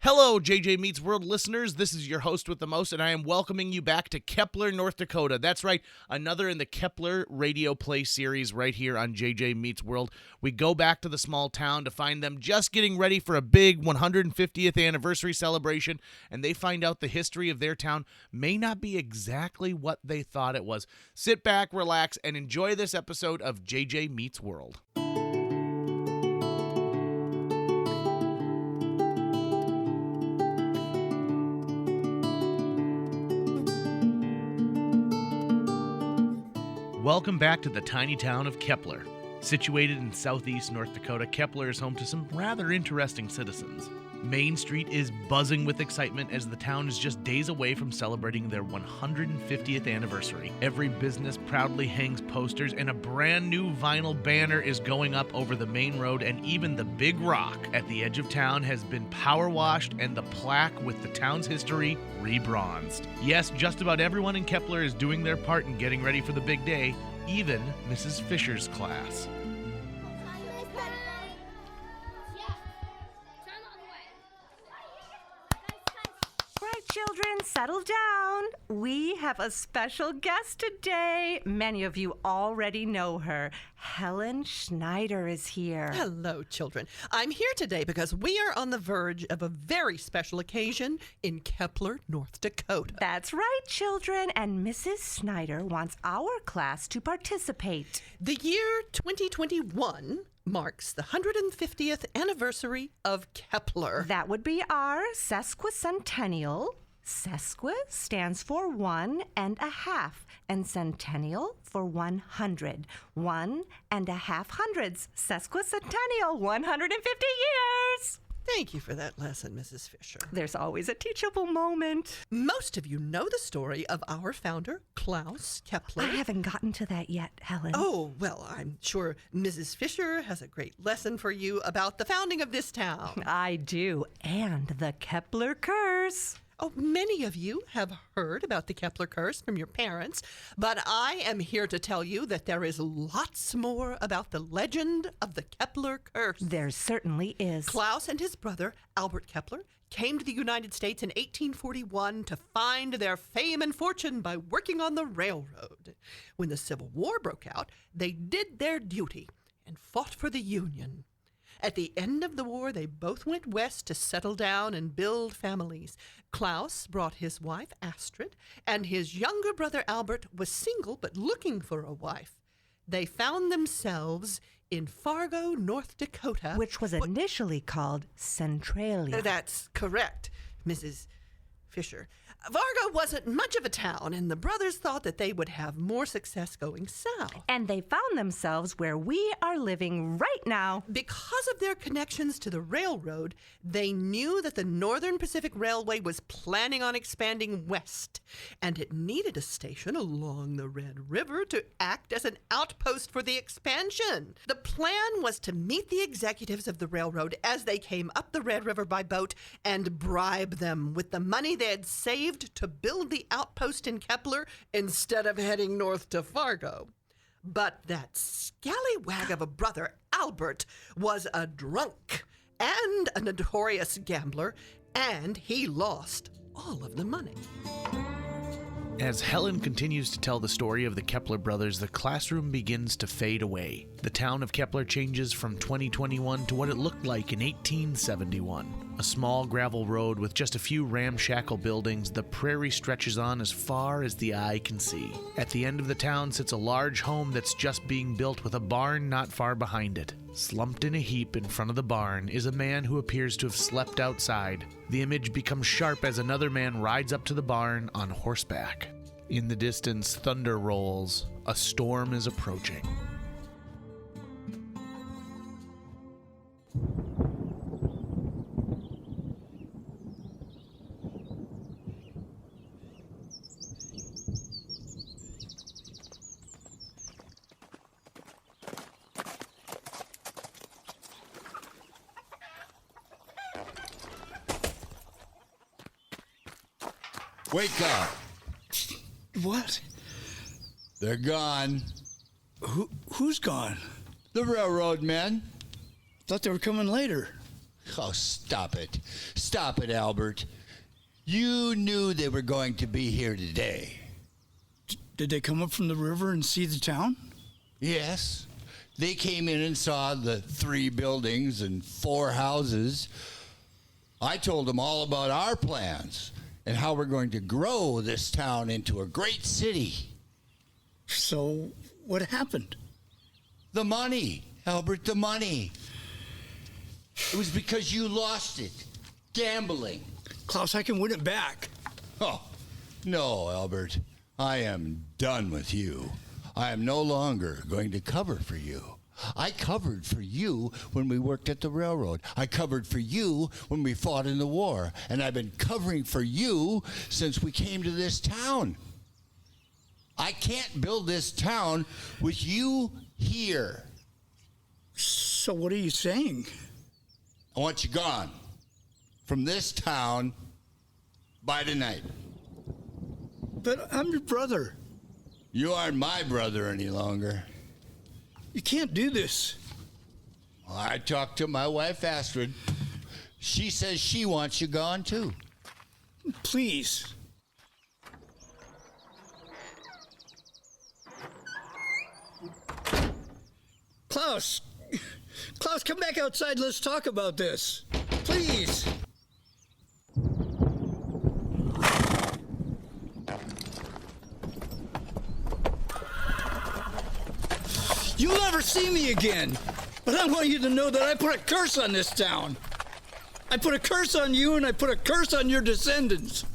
Hello, JJ Meets World listeners. This is your host with the most, and I am welcoming you back to Kepler, North Dakota. That's right, another in the Kepler radio play series right here on JJ Meets World. We go back to the small town to find them just getting ready for a big 150th anniversary celebration, and they find out the history of their town may not be exactly what they thought it was. Sit back, relax, and enjoy this episode of JJ Meets World. Welcome back to the tiny town of Kepler. Situated in southeast North Dakota, Kepler is home to some rather interesting citizens. Main Street is buzzing with excitement as the town is just days away from celebrating their 150th anniversary. Every business proudly hangs posters, and a brand new vinyl banner is going up over the main road, and even the big rock at the edge of town has been power washed and the plaque with the town's history rebronzed. Yes, just about everyone in Kepler is doing their part in getting ready for the big day, even Mrs. Fisher's class. Children, settle down. We have a special guest today. Many of you already know her. Helen Schneider is here. Hello, children. I'm here today because we are on the verge of a very special occasion in Kepler, North Dakota. That's right, children. And Mrs. Schneider wants our class to participate. The year 2021 marks the 150th anniversary of Kepler. That would be our sesquicentennial. Sesqui stands for 1.5, and centennial for 100. 1.5 hundreds. Sesquicentennial, 150 years. Thank you for that lesson, Mrs. Fisher. There's always a teachable moment. Most of you know the story of our founder, Klaus Kepler. I haven't gotten to that yet, Helen. Oh, well, I'm sure Mrs. Fisher has a great lesson for you about the founding of this town. I do, and the Kepler Curse. Oh, many of you have heard about the Kepler Curse from your parents, but I am here to tell you that there is lots more about the legend of the Kepler Curse. There certainly is. Klaus and his brother, Albert Kepler, came to the United States in 1841 to find their fame and fortune by working on the railroad. When the Civil War broke out, they did their duty and fought for the Union. At the end of the war, they both went west to settle down and build families. Klaus brought his wife, Astrid, and his younger brother, Albert, was single but looking for a wife. They found themselves in Fargo, North Dakota. Which was initially called Centralia. That's correct, Mrs. Fisher. Fargo wasn't much of a town, and the brothers thought that they would have more success going south. And they found themselves where we are living right now. Because of their connections to the railroad, they knew that the Northern Pacific Railway was planning on expanding west, and it needed a station along the Red River to act as an outpost for the expansion. The plan was to meet the executives of the railroad as they came up the Red River by boat and bribe them with the money they had saved to build the outpost in Kepler instead of heading north to Fargo. But that scallywag of a brother, Albert, was a drunk and a notorious gambler, and he lost all of the money. As Helen continues to tell the story of the Kepler brothers, the classroom begins to fade away. The town of Kepler changes from 2021 to what it looked like in 1871. A small gravel road with just a few ramshackle buildings, the prairie stretches on as far as the eye can see. At the end of the town sits a large home that's just being built with a barn not far behind it. Slumped in a heap in front of the barn is a man who appears to have slept outside. The image becomes sharp as another man rides up to the barn on horseback. In the distance, thunder rolls. A storm is approaching. Wake up. What? They're gone. Who's gone? The railroad men. Thought they were coming later. Oh, stop it. Stop it, Albert. You knew they were going to be here today. Did they come up from the river and see the town? Yes. They came in and saw the 3 buildings and 4 houses. I told them all about our plans and how we're going to grow this town into a great city. So, what happened? The money, Albert, the money. It was because you lost it. Gambling. Klaus, I can win it back. Oh, no, Albert. I am done with you. I am no longer going to cover for you. I covered for you when we worked at the railroad. I covered for you when we fought in the war. And I've been covering for you since we came to this town. I can't build this town with you here. So what are you saying? I want you gone from this town by tonight. But I'm your brother. You aren't my brother any longer. You can't do this. Well, I talked to my wife, Astrid. She says she wants you gone, too. Please. Klaus! Klaus, come back outside. Let's talk about this. Please. You'll never see me again. But I want you to know that I put a curse on this town. I put a curse on you, and I put a curse on your descendants.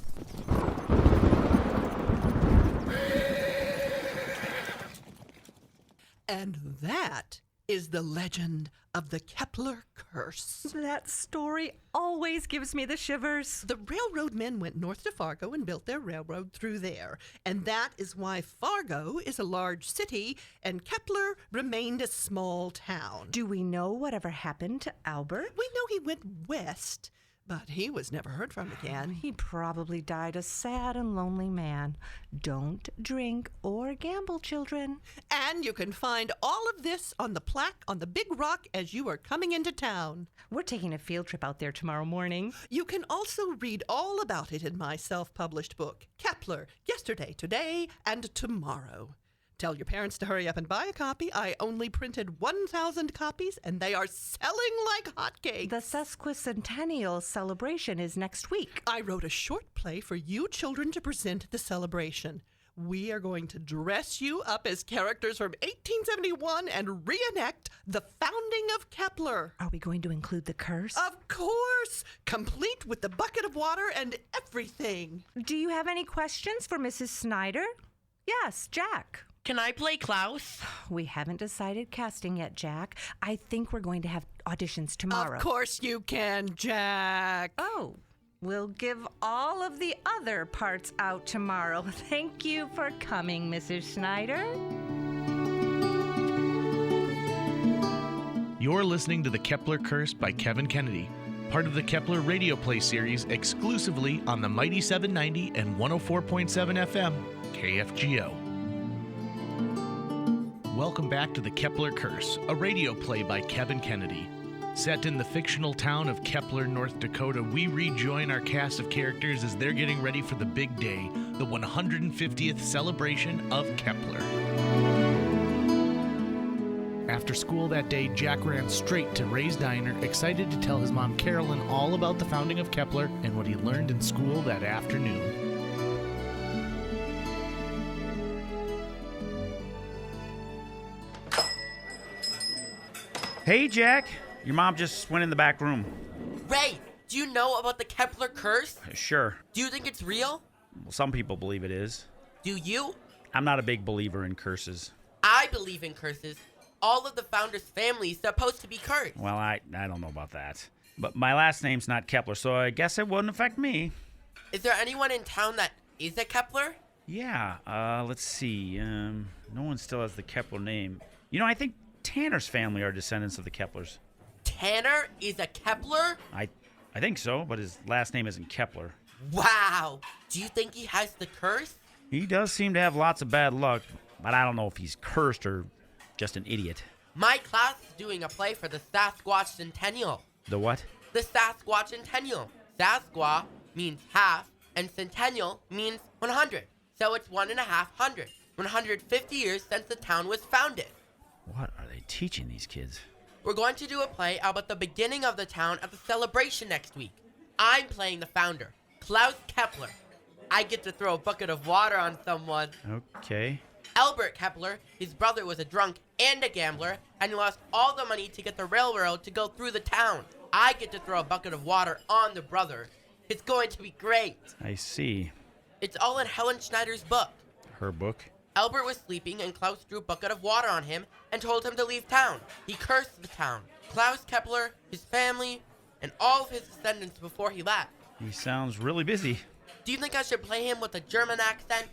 And that is the legend of the Kepler Curse. That story always gives me the shivers. The railroad men went north to Fargo and built their railroad through there. And that is why Fargo is a large city and Kepler remained a small town. Do we know whatever happened to Albert? We know he went west, but he was never heard from again. He probably died a sad and lonely man. Don't drink or gamble, children. And you can find all of this on the plaque on the big rock as you are coming into town. We're taking a field trip out there tomorrow morning. You can also read all about it in my self-published book, Kepler, Yesterday, Today, and Tomorrow. Tell your parents to hurry up and buy a copy. I only printed 1,000 copies, and they are selling like hotcakes. The sesquicentennial celebration is next week. I wrote a short play for you children to present at the celebration. We are going to dress you up as characters from 1871 and reenact the founding of Kepler. Are we going to include the curse? Of course! Complete with the bucket of water and everything. Do you have any questions for Mrs. Snyder? Yes, Jack. Can I play Klaus? We haven't decided casting yet, Jack. I think we're going to have auditions tomorrow. Of course you can, Jack. Oh, we'll give all of the other parts out tomorrow. Thank you for coming, Mrs. Snyder. You're listening to The Kepler Curse by Kevin Kennedy, part of the Kepler radio play series exclusively on the Mighty 790 and 104.7 FM, KFGO. Welcome back to The Kepler Curse, a radio play by Kevin Kennedy. Set in the fictional town of Kepler, North Dakota, we rejoin our cast of characters as they're getting ready for the big day, the 150th celebration of Kepler. After school that day, Jack ran straight to Ray's Diner, excited to tell his mom Carolyn all about the founding of Kepler and what he learned in school that afternoon. Hey, Jack. Your mom just went in the back room. Ray, do you know about the Kepler Curse? Sure. Do you think it's real? Well, some people believe it is. Do you? I'm not a big believer in curses. I believe in curses. All of the founders' families supposed to be cursed. Well, I don't know about that. But my last name's not Kepler, so I guess it wouldn't affect me. Is there anyone in town that is a Kepler? Yeah, let's see. No one still has the Kepler name. You know, I think Tanner's family are descendants of the Keplers. Tanner is a Kepler? I think so, but his last name isn't Kepler. Wow. Do you think he has the curse? He does seem to have lots of bad luck, but I don't know if he's cursed or just an idiot. My class is doing a play for the Sasquatch Centennial. The what? the Sasquatch Centennial. Sasquatch means half, and centennial means 100. So it's 150. 150 years since the town was founded. What are they teaching these kids? We're going to do a play about the beginning of the town at the celebration next week. I'm playing the founder, Klaus Kepler. I get to throw a bucket of water on someone. Okay. Albert Kepler, his brother, was a drunk and a gambler, and he lost all the money to get the railroad to go through the town. I get to throw a bucket of water on the brother. It's going to be great. I see. It's all in Helen Schneider's book. Her book? Albert was sleeping, and Klaus threw a bucket of water on him and told him to leave town. He cursed the town, Klaus Kepler, his family, and all of his descendants before he left. He sounds really busy. Do you think I should play him with a German accent?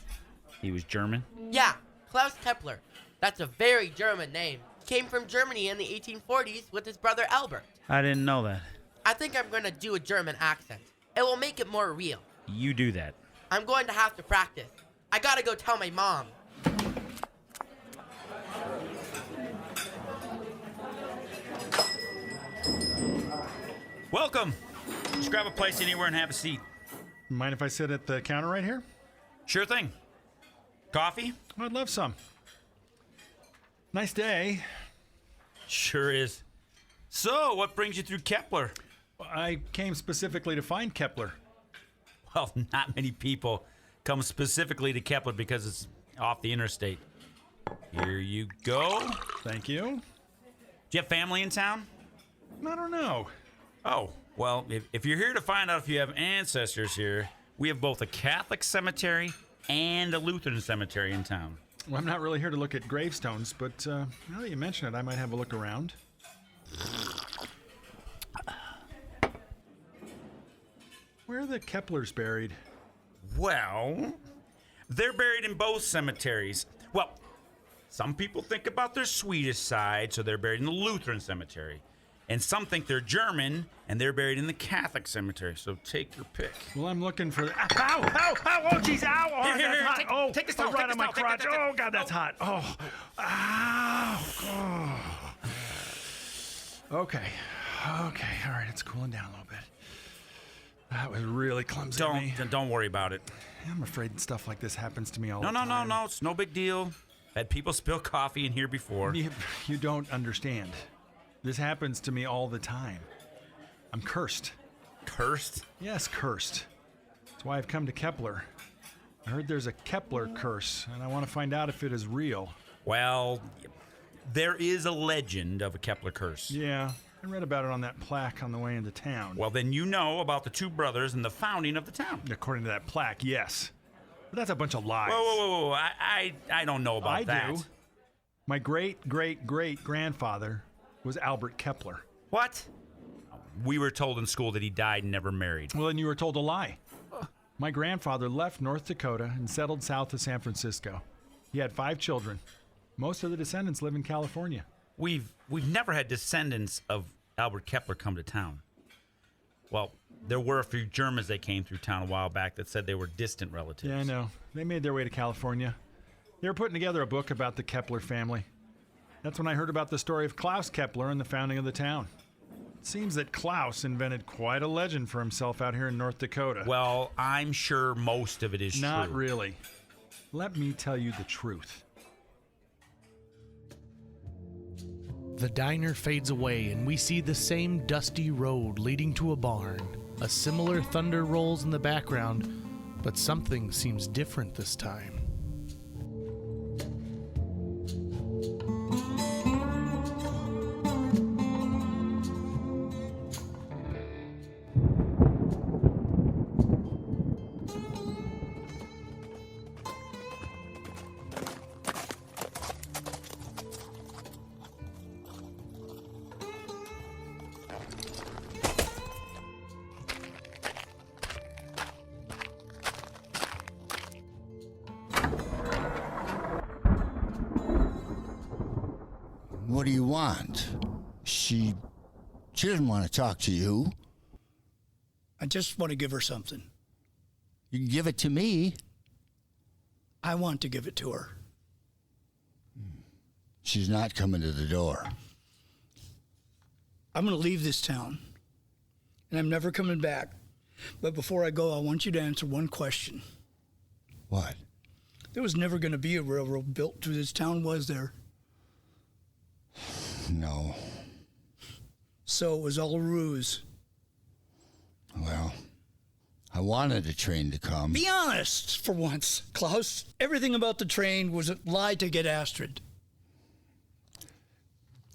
He was German? Yeah, Klaus Kepler. That's a very German name. He came from Germany in the 1840s with his brother Albert. I didn't know that. I think I'm going to do a German accent. It will make it more real. You do that. I'm going to have to practice. I gotta go tell my mom. Welcome. Just grab a place anywhere and have a seat. Mind if I sit at the counter right here? Sure thing. Coffee? I'd love some. Nice day. Sure is. So, what brings you through Kepler? I came specifically to find Kepler. Well, not many people come specifically to Kepler because it's off the interstate. Here you go. Thank you. Do you have family in town? I don't know. Oh, well, if you're here to find out if you have ancestors here, we have both a Catholic cemetery and a Lutheran cemetery in town. Well, I'm not really here to look at gravestones, but now that you mention it, I might have a look around. Where are the Keplers buried? Well, they're buried in both cemeteries. Well, some people think about their Swedish side, so they're buried in the Lutheran cemetery. And some think they're German, and they're buried in the Catholic cemetery. So take your pick. Well, I'm looking for... Ow! Ow! Ow! Oh, jeez! Ow! Oh, Here, that's hot! take, Take this oh, towel! right Take on this my towel! crotch. Take that, Oh, God, that's hot. Oh. Ow! Oh. Okay. All right, it's cooling down a little bit. That was really clumsy of me. Don't worry about it. I'm afraid stuff like this happens to me all the No, time. no. It's no big deal. Had people spill coffee in here before. You don't understand. This happens to me all the time. I'm cursed. Cursed? Yes, cursed. That's why I've come to Kepler. I heard there's a Kepler curse, and I want to find out if it is real. Well, there is a legend of a Kepler curse. Yeah, I read about it on that plaque on the way into town. Well, then you know about the two brothers and the founding of the town. According to that plaque, yes. But that's a bunch of lies. Whoa. I don't know about that. I do. My great-great-great-grandfather was Albert Kepler. What? We were told in school that he died and never married. Well, then you were told a lie. My grandfather left North Dakota and settled south of San Francisco. He had 5 children. Most of the descendants live in California. We've never had descendants of Albert Kepler come to town. Well, there were a few Germans that came through town a while back that said they were distant relatives. Yeah, I know. They made their way to California. They were putting together a book about the Kepler family. That's when I heard about the story of Klaus Kepler and the founding of the town. It seems that Klaus invented quite a legend for himself out here in North Dakota. Well, I'm sure most of it is true. Not really. Let me tell you the truth. The diner fades away, and we see the same dusty road leading to a barn. A similar thunder rolls in the background, but something seems different this time. What do you want? She doesn't want to talk to you. I just want to give her something. You can give it to me. I want to give it to her. She's not coming to the door. I'm going to leave this town. and I'm never coming back. But before I go, I want you to answer one question. What? There was never going to be a railroad built through this town, was there? No. So it was all a ruse. Well, I wanted a train to come. Be honest for once, Klaus. Everything about the train was a lie to get Astrid.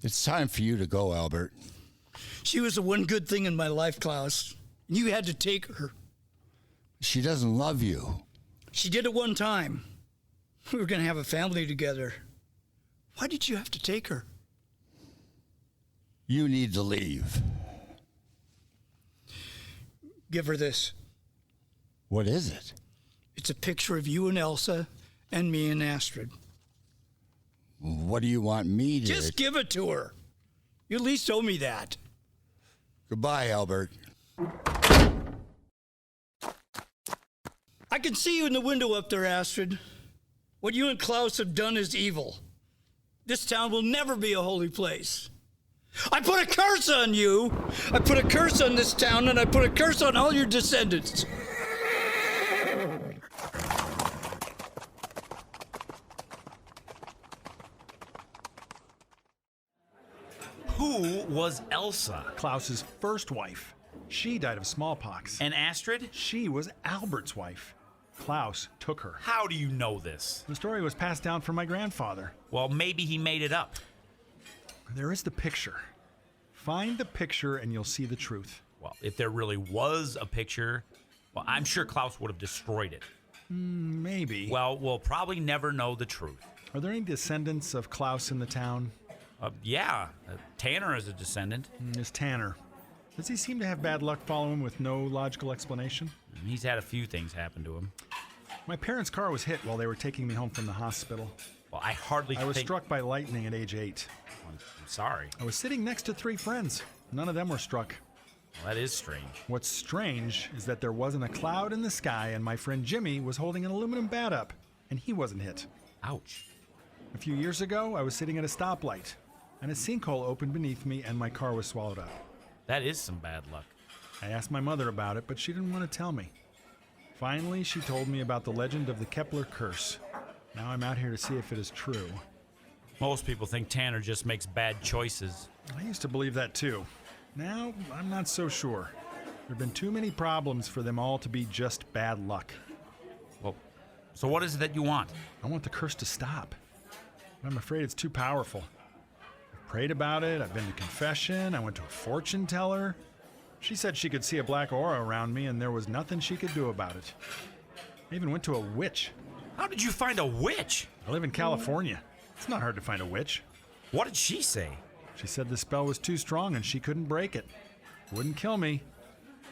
It's time for you to go, Albert. She was the one good thing in my life, Klaus. You had to take her. She doesn't love you. She did at one time. We were going to have a family together. Why did you have to take her? You need to leave. Give her this. What is it? It's a picture of you and Elsa and me and Astrid. What do you want me to... Just give it to her. You at least owe me that. Goodbye, Albert. I can see you in the window up there, Astrid. What you and Klaus have done is evil. This town will never be a holy place. I put a curse on you. I put a curse on this town, and I put a curse on all your descendants. Who was Elsa? Klaus's first wife. She died of smallpox. And Astrid? She was Albert's wife. Klaus took her. How do you know this? The story was passed down from my grandfather. Well, maybe he made it up. There is the picture. Find the picture and you'll see the truth. Well, if there really was a picture, well, I'm sure Klaus would have destroyed it. Maybe. Well, we'll probably never know the truth. Are there any descendants of Klaus in the town? Yeah, Tanner is a descendant. Is Tanner. Does he seem to have bad luck following him with no logical explanation? He's had a few things happen to him. My parents' car was hit while they were taking me home from the hospital. Well, I was struck by lightning at age 8. I'm sorry. I was sitting next to 3 friends. None of them were struck. Well, that is strange. What's strange is that there wasn't a cloud in the sky and my friend Jimmy was holding an aluminum bat up, and he wasn't hit. Ouch. A few years ago, I was sitting at a stoplight, and a sinkhole opened beneath me and my car was swallowed up. That is some bad luck. I asked my mother about it, but she didn't want to tell me. Finally, she told me about the legend of the Kepler Curse. Now I'm out here to see if it is true. Most people think Tanner just makes bad choices. I used to believe that too. Now, I'm not so sure. There have been too many problems for them all to be just bad luck. Well, so what is it that you want? I want the curse to stop. But I'm afraid it's too powerful. I've prayed about it, I've been to confession, I went to a fortune teller. She said she could see a black aura around me and there was nothing she could do about it. I even went to a witch. How did you find a witch? I live in California. It's not hard to find a witch. What did she say? She said the spell was too strong and she couldn't break it. It wouldn't kill me,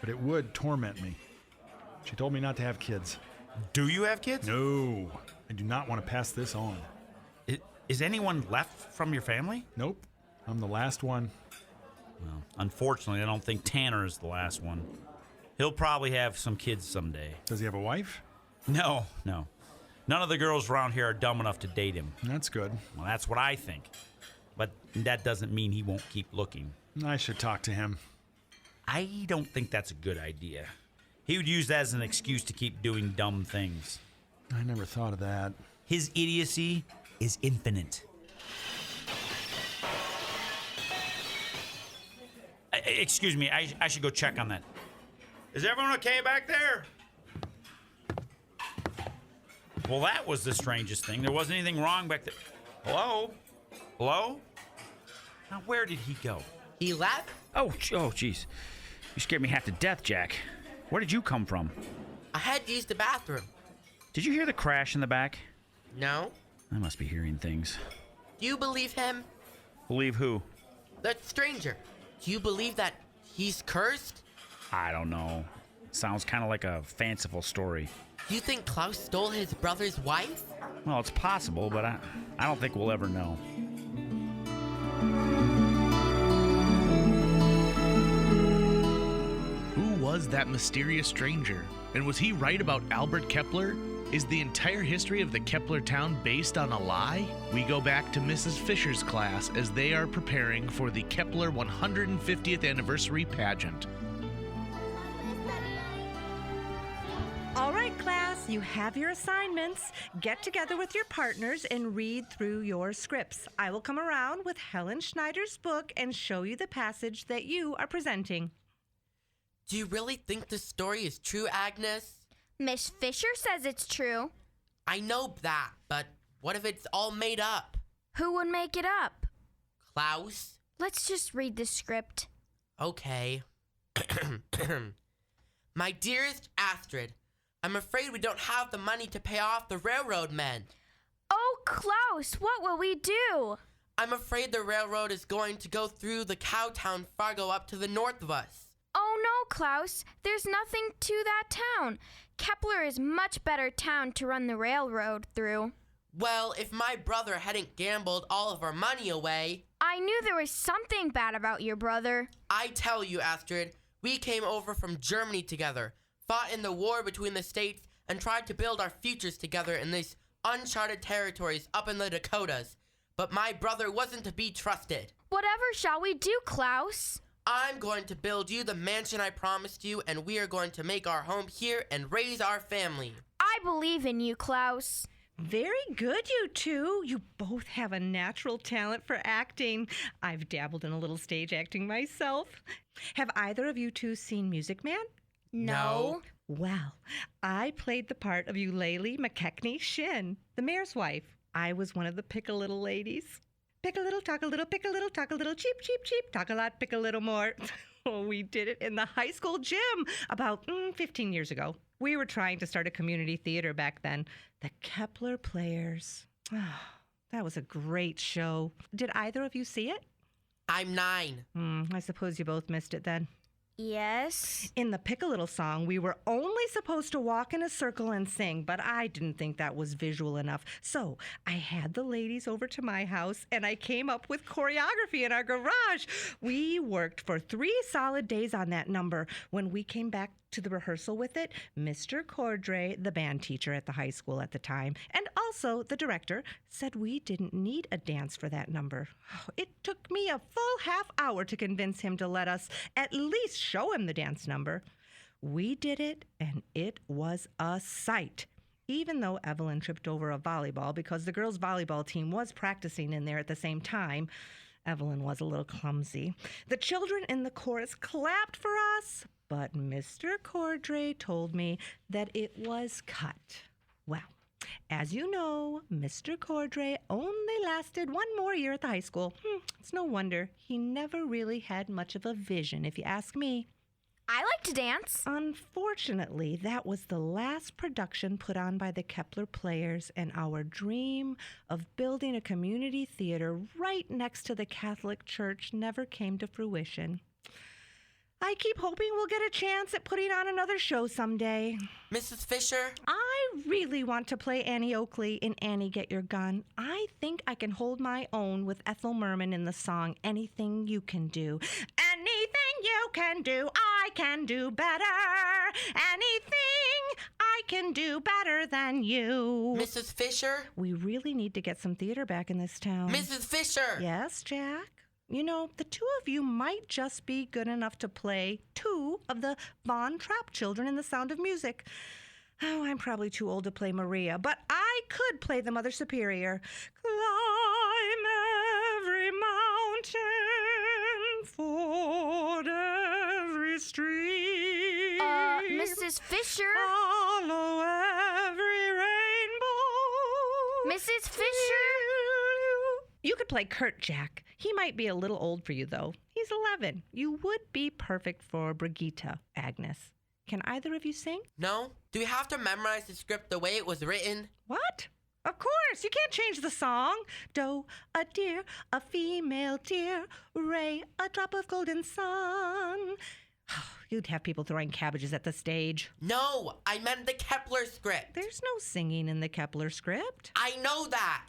but it would torment me. She told me not to have kids. Do you have kids? No, I do not want to pass this on. Is anyone left from your family? Nope, I'm the last one. Well, unfortunately, I don't think Tanner is the last one. He'll probably have some kids someday. Does he have a wife? No. None of the girls around here are dumb enough to date him. That's good. Well, that's what I think. But that doesn't mean he won't keep looking. I should talk to him. I don't think that's a good idea. He would use that as an excuse to keep doing dumb things. I never thought of that. His idiocy is infinite. Excuse me, I should go check on that. Is everyone okay back there? Well, that was the strangest thing. There wasn't anything wrong back there. Hello? Hello? Now, where did he go? He left? Oh, jeez. You scared me half to death, Jack. Where did you come from? I had to use the bathroom. Did you hear the crash in the back? No? I must be hearing things. Do you believe him? Believe who? That stranger. Do you believe that he's cursed? I don't know. Sounds kind of like a fanciful story. Do you think Klaus stole his brother's wife? Well, it's possible, but I don't think we'll ever know. Who was that mysterious stranger? And was he right about Albert Kepler? Is the entire history of the Kepler town based on a lie? We go back to Mrs. Fisher's class as they are preparing for the Kepler 150th anniversary pageant. right, class, you have your assignments. Get together with your partners and read through your scripts. I will come around with Helen Schneider's book and show you the passage that you are presenting. Do you really think this story is true, Agnes? Miss Fisher says it's true. I know that, but what if it's all made up? Who would make it up? Klaus? Let's just read the script. Okay. My dearest Astrid, I'm afraid we don't have the money to pay off the railroad men. Oh, Klaus, what will we do? I'm afraid the railroad is going to go through the cowtown Fargo up to the north of us. Oh no, Klaus, there's nothing to that town. Kepler is much better town to run the railroad through. Well, if my brother hadn't gambled all of our money away... I knew there was something bad about your brother. I tell you, Astrid, we came over from Germany together, fought in the war between the states, and tried to build our futures together in these uncharted territories up in the Dakotas. But my brother wasn't to be trusted. Whatever shall we do, Klaus? I'm going to build you the mansion I promised you, and we are going to make our home here and raise our family. I believe in you, Klaus. Very good, you two. You both have a natural talent for acting. I've dabbled in a little stage acting myself. Have either of you two seen Music Man? No. Well, I played the part of Eulalie McKechnie Shin, the mayor's wife. I was one of the pick-a-little ladies. Pick a little, talk a little, pick a little, talk a little, cheap, cheap, cheap, talk a lot, pick a little more. Oh, we did it in the high school gym about 15 years ago. We were trying to start a community theater back then. The Kepler Players. Oh, that was a great show. Did either of you see it? I'm 9. I suppose you both missed it then. Yes. In the Pick a Little song, we were only supposed to walk in a circle and sing, but I didn't think that was visual enough. So I had the ladies over to my house, and I came up with choreography in our garage. We worked for 3 solid days on that number. When we came back to the rehearsal with it, Mr. Cordray, the band teacher at the high school at the time, and also the director, said we didn't need a dance for that number. It took me a full half hour to convince him to let us at least show him the dance number. We did it, and it was a sight. Even though Evelyn tripped over a volleyball because the girls' volleyball team was practicing in there at the same time, Evelyn was a little clumsy. The children in the chorus clapped for us, but Mr. Cordray told me that it was cut. Well, as you know, Mr. Cordray only lasted 1 more year at the high school. It's no wonder. He never really had much of a vision, if you ask me. I like to dance. Unfortunately, that was the last production put on by the Kepler Players, and our dream of building a community theater right next to the Catholic Church never came to fruition. I keep hoping we'll get a chance at putting on another show someday. Mrs. Fisher? I really want to play Annie Oakley in Annie Get Your Gun. I think I can hold my own with Ethel Merman in the song Anything You Can Do. Anything you can do, I can do better. Anything I can do better than you. Mrs. Fisher? We really need to get some theater back in this town. Mrs. Fisher! Yes, Jack? You know, the 2 of you might just be good enough to play 2 of the Von Trapp children in The Sound of Music. Oh, I'm probably too old to play Maria, but I could play the Mother Superior. Climb every mountain, ford every stream. Mrs. Fisher? Follow every rainbow. Mrs. Fisher? You could play Kurt, Jack. He might be a little old for you, though. He's 11. You would be perfect for Brigitte, Agnes. Can either of you sing? No? Do we have to memorize the script the way it was written? What? Of course. You can't change the song. Doe, a deer, a female deer, Ray, a drop of golden sun. You'd have people throwing cabbages at the stage. No, I meant the Kepler script. There's no singing in the Kepler script. I know that.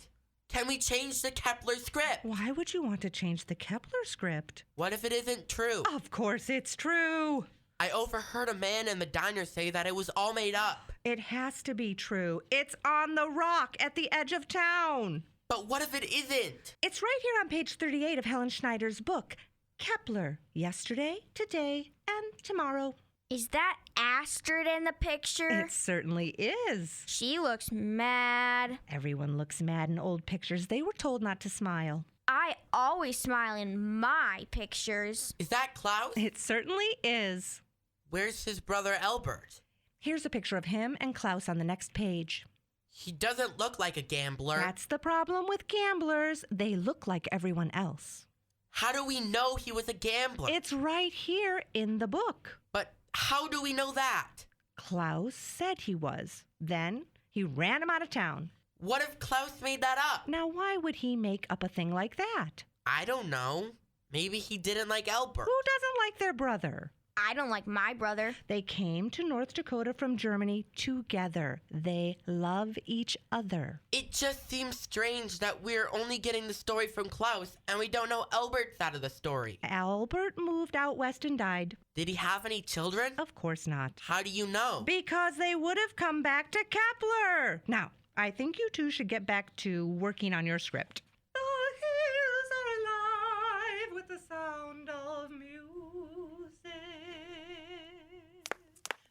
Can we change the Kepler script? Why would you want to change the Kepler script? What if it isn't true? Of course it's true. I overheard a man in the diner say that it was all made up. It has to be true. It's on the rock at the edge of town. But what if it isn't? It's right here on page 38 of Helen Schneider's book, Kepler, Yesterday, Today, and Tomorrow. Is that Astrid in the picture? It certainly is. She looks mad. Everyone looks mad in old pictures. They were told not to smile. I always smile in my pictures. Is that Klaus? It certainly is. Where's his brother Albert? Here's a picture of him and Klaus on the next page. He doesn't look like a gambler. That's the problem with gamblers. They look like everyone else. How do we know he was a gambler? It's right here in the book. But how do we know that? Klaus said he was. Then he ran him out of town. What if Klaus made that up? Now, why would he make up a thing like that? I don't know. Maybe he didn't like Albert. Who doesn't like their brother? I don't like my brother. They came to North Dakota from Germany together. They love each other. It just seems strange that we're only getting the story from Klaus and we don't know Albert's side of the story. Albert moved out west and died. Did he have any children? Of course not. How do you know? Because they would have come back to Kepler. Now, I think you two should get back to working on your script. The hills are alive with the sound of music.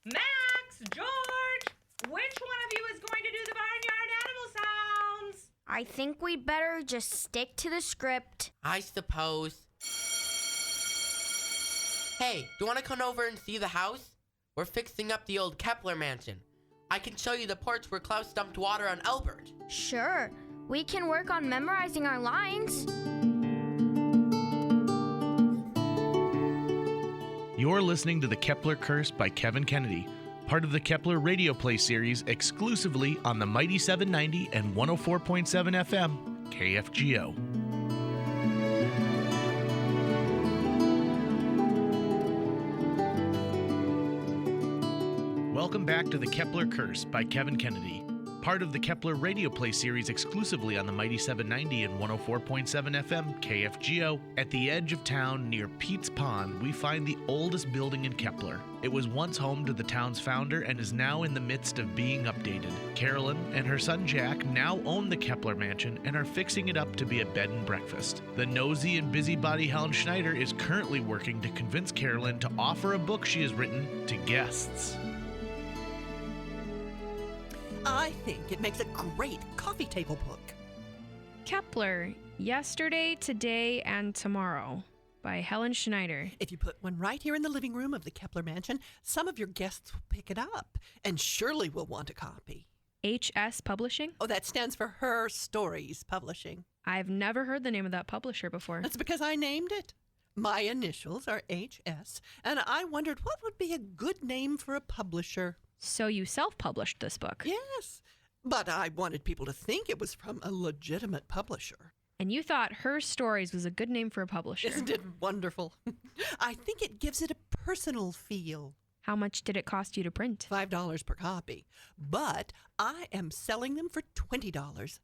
Max, George, which one of you is going to do the barnyard animal sounds? I think we'd better just stick to the script. I suppose. Hey, do you want to come over and see the house? We're fixing up the old Kepler mansion. I can show you the porch where Klaus dumped water on Albert. Sure. We can work on memorizing our lines. You're listening to The Kepler Curse by Kevin Kennedy, part of the Kepler radio play series exclusively on the Mighty 790 and 104.7 FM, KFGO. Welcome back to The Kepler Curse by Kevin Kennedy, part of the Kepler radio play series exclusively on the Mighty 790 and 104.7 FM, KFGO. At the edge of town near Pete's Pond, we find the oldest building in Kepler. It was once home to the town's founder and is now in the midst of being updated. Carolyn and her son Jack now own the Kepler mansion and are fixing it up to be a bed and breakfast. The nosy and busybody Helen Schneider is currently working to convince Carolyn to offer a book she has written to guests. I think it makes a great coffee table book. Kepler, Yesterday, Today, and Tomorrow by Helen Schneider. If you put one right here in the living room of the Kepler mansion, some of your guests will pick it up and surely will want a copy. HS Publishing? Oh, that stands for Her Stories Publishing. I've never heard the name of that publisher before. That's because I named it. My initials are HS, and I wondered what would be a good name for a publisher. So you self-published this book? Yes, but I wanted people to think it was from a legitimate publisher. And you thought Her Stories was a good name for a publisher? Isn't it wonderful? I think it gives it a personal feel. How much did it cost you to print? $5 per copy. But I am selling them for $20.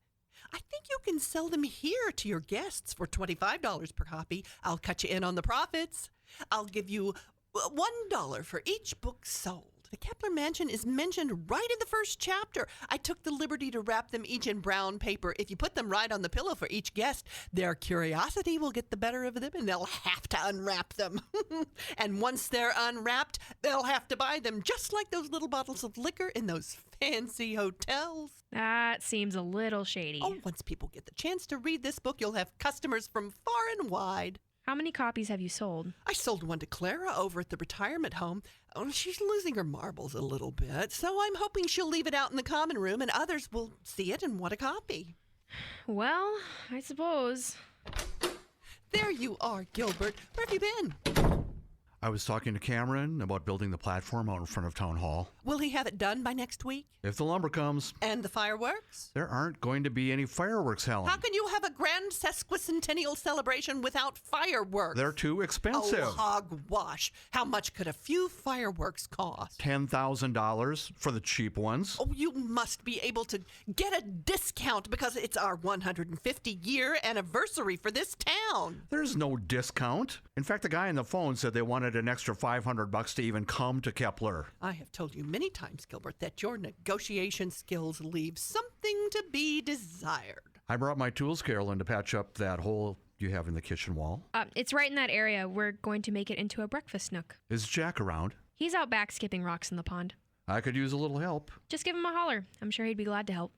I think you can sell them here to your guests for $25 per copy. I'll cut you in on the profits. I'll give you $1 for each book sold. The Kepler mansion is mentioned right in the first chapter. I took the liberty to wrap them each in brown paper. If you put them right on the pillow for each guest, their curiosity will get the better of them and they'll have to unwrap them. And once they're unwrapped, they'll have to buy them just like those little bottles of liquor in those fancy hotels. That seems a little shady. Oh, once people get the chance to read this book, you'll have customers from far and wide. How many copies have you sold? I sold one to Clara over at the retirement home. Oh, she's losing her marbles a little bit, so I'm hoping she'll leave it out in the common room and others will see it and want a copy. Well, I suppose. There you are, Gilbert. Where have you been? I was talking to Cameron about building the platform out in front of Town Hall. Will he have it done by next week? If the lumber comes. And the fireworks? There aren't going to be any fireworks, Helen. How can you have a grand sesquicentennial celebration without fireworks? They're too expensive. Oh, hogwash. How much could a few fireworks cost? $10,000 for the cheap ones. Oh, you must be able to get a discount because it's our 150-year anniversary for this town. There's no discount. In fact, the guy on the phone said they wanted an extra $500 to even come to Kepler. I have told you many times, Gilbert, that your negotiation skills leave something to be desired. I brought my tools, Carolyn, to patch up that hole you have in the kitchen wall. It's right in that area. We're going to make it into a breakfast nook. Is Jack around? He's out back skipping rocks in the pond. I could use a little help. Just give him a holler. I'm sure he'd be glad to help.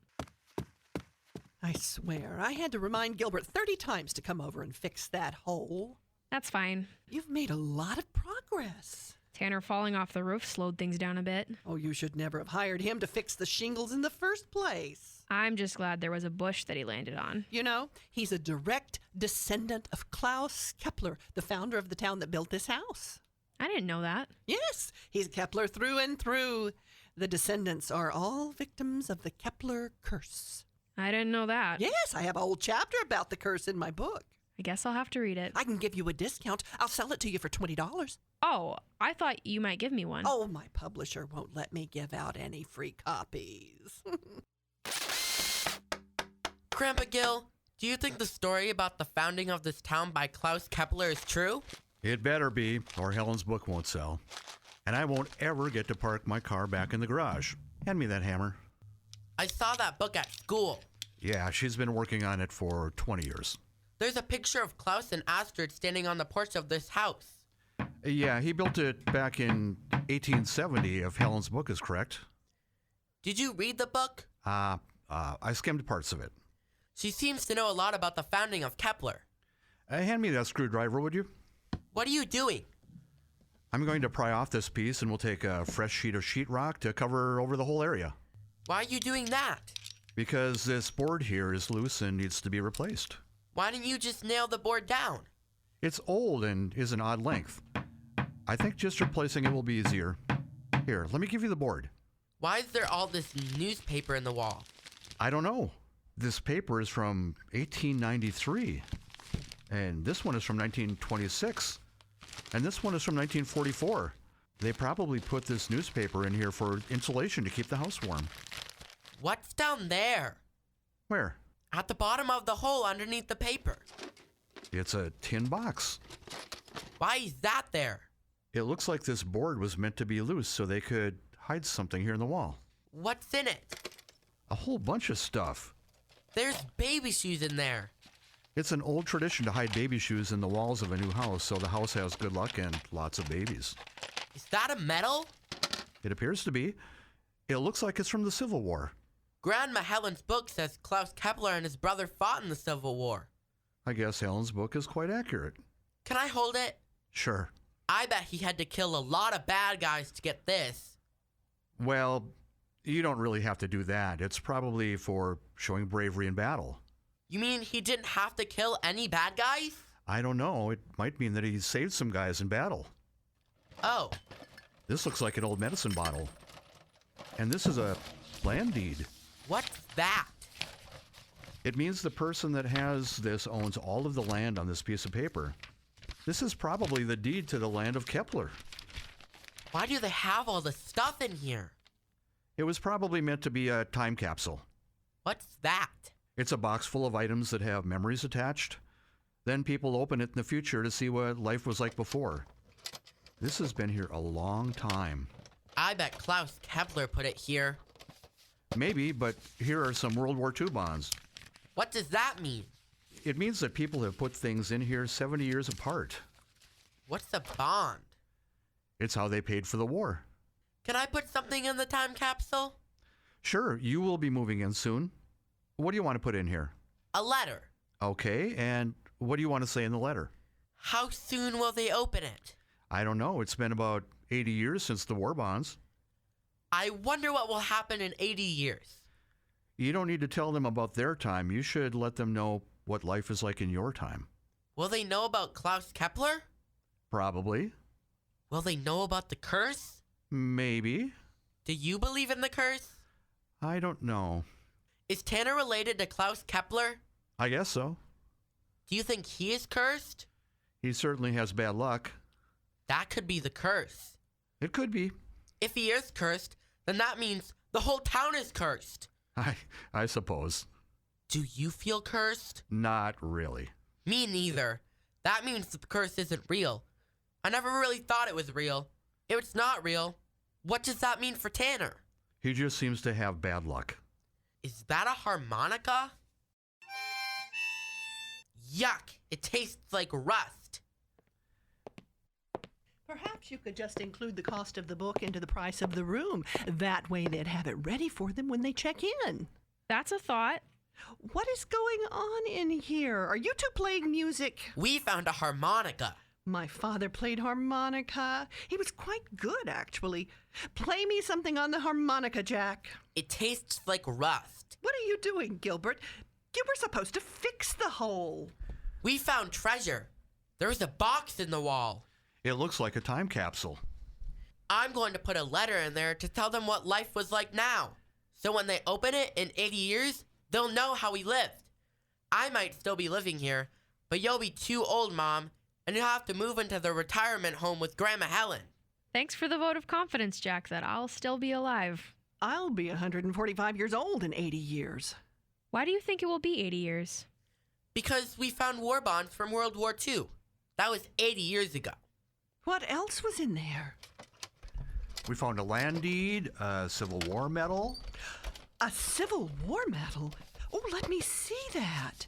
I swear, I had to remind Gilbert 30 times to come over and fix that hole. That's fine. You've made a lot of progress. Tanner falling off the roof slowed things down a bit. Oh, you should never have hired him to fix the shingles in the first place. I'm just glad there was a bush that he landed on. You know, he's a direct descendant of Klaus Kepler, the founder of the town that built this house. I didn't know that. Yes, he's Kepler through and through. The descendants are all victims of the Kepler Curse. I didn't know that. Yes, I have a whole chapter about the curse in my book. I guess I'll have to read it. I can give you a discount. I'll sell it to you for $20. Oh, I thought you might give me one. Oh, my publisher won't let me give out any free copies. Grandpa Gil, do you think the story about the founding of this town by Klaus Kepler is true? It better be, or Helen's book won't sell. And I won't ever get to park my car back in the garage. Hand me that hammer. I saw that book at school. Yeah, she's been working on it for 20 years. There's a picture of Klaus and Astrid standing on the porch of this house. Yeah, he built it back in 1870, if Helen's book is correct. Did you read the book? I skimmed parts of it. She seems to know a lot about the founding of Kepler. Hand me that screwdriver, would you? What are you doing? I'm going to pry off this piece, and we'll take a fresh sheet of sheetrock to cover over the whole area. Why are you doing that? Because this board here is loose and needs to be replaced. Why didn't you just nail the board down? It's old and is an odd length. I think just replacing it will be easier. Here, let me give you the board. Why is there all this newspaper in the wall? I don't know. This paper is from 1893. And this one is from 1926. And this one is from 1944. They probably put this newspaper in here for insulation to keep the house warm. What's down there? Where? At the bottom of the hole underneath the paper. It's a tin box. Why is that there? It looks like this board was meant to be loose so they could hide something here in the wall. What's in it? A whole bunch of stuff. There's baby shoes in there. It's an old tradition to hide baby shoes in the walls of a new house so the house has good luck and lots of babies. Is that a medal? It appears to be. It looks like it's from the Civil War. Grandma Helen's book says Klaus Kepler and his brother fought in the Civil War. I guess Helen's book is quite accurate. Can I hold it? Sure. I bet he had to kill a lot of bad guys to get this. Well, you don't really have to do that. It's probably for showing bravery in battle. You mean he didn't have to kill any bad guys? I don't know. It might mean that he saved some guys in battle. Oh. This looks like an old medicine bottle. And this is a land deed. What's that? It means the person that has this owns all of the land on this piece of paper. This is probably the deed to the land of Kepler. Why do they have all this stuff in here? It was probably meant to be a time capsule. What's that? It's a box full of items that have memories attached. Then people open it in the future to see what life was like before. This has been here a long time. I bet Klaus Kepler put it here. Maybe, but here are some World War II bonds. What does that mean? It means that people have put things in here 70 years apart. What's a bond? It's how they paid for the war. Can I put something in the time capsule? Sure, you will be moving in soon. What do you want to put in here? A letter. Okay, and what do you want to say in the letter? How soon will they open it? I don't know. It's been about 80 years since the war bonds. I wonder what will happen in 80 years. You don't need to tell them about their time. You should let them know what life is like in your time. Will they know about Klaus Kepler? Probably. Will they know about the curse? Maybe. Do you believe in the curse? I don't know. Is Tanner related to Klaus Kepler? I guess so. Do you think he is cursed? He certainly has bad luck. That could be the curse. It could be. If he is cursed, then that means the whole town is cursed. I suppose. Do you feel cursed? Not really. Me neither. That means the curse isn't real. I never really thought it was real. If it's not real, what does that mean for Tanner? He just seems to have bad luck. Is that a harmonica? Yuck! It tastes like rust. Perhaps you could just include the cost of the book into the price of the room. That way they'd have it ready for them when they check in. That's a thought. What is going on in here? Are you two playing music? We found a harmonica. My father played harmonica. He was quite good, actually. Play me something on the harmonica, Jack. It tastes like rust. What are you doing, Gilbert? You were supposed to fix the hole. We found treasure. There was a box in the wall. It looks like a time capsule. I'm going to put a letter in there to tell them what life was like now. So when they open it in 80 years, they'll know how we lived. I might still be living here, but you'll be too old, Mom, and you'll have to move into the retirement home with Grandma Helen. Thanks for the vote of confidence, Jack, that I'll still be alive. I'll be 145 years old in 80 years. Why do you think it will be 80 years? Because we found war bonds from World War II. That was 80 years ago. What else was in there? We found a land deed, a Civil War medal. A Civil War medal? Oh, let me see that.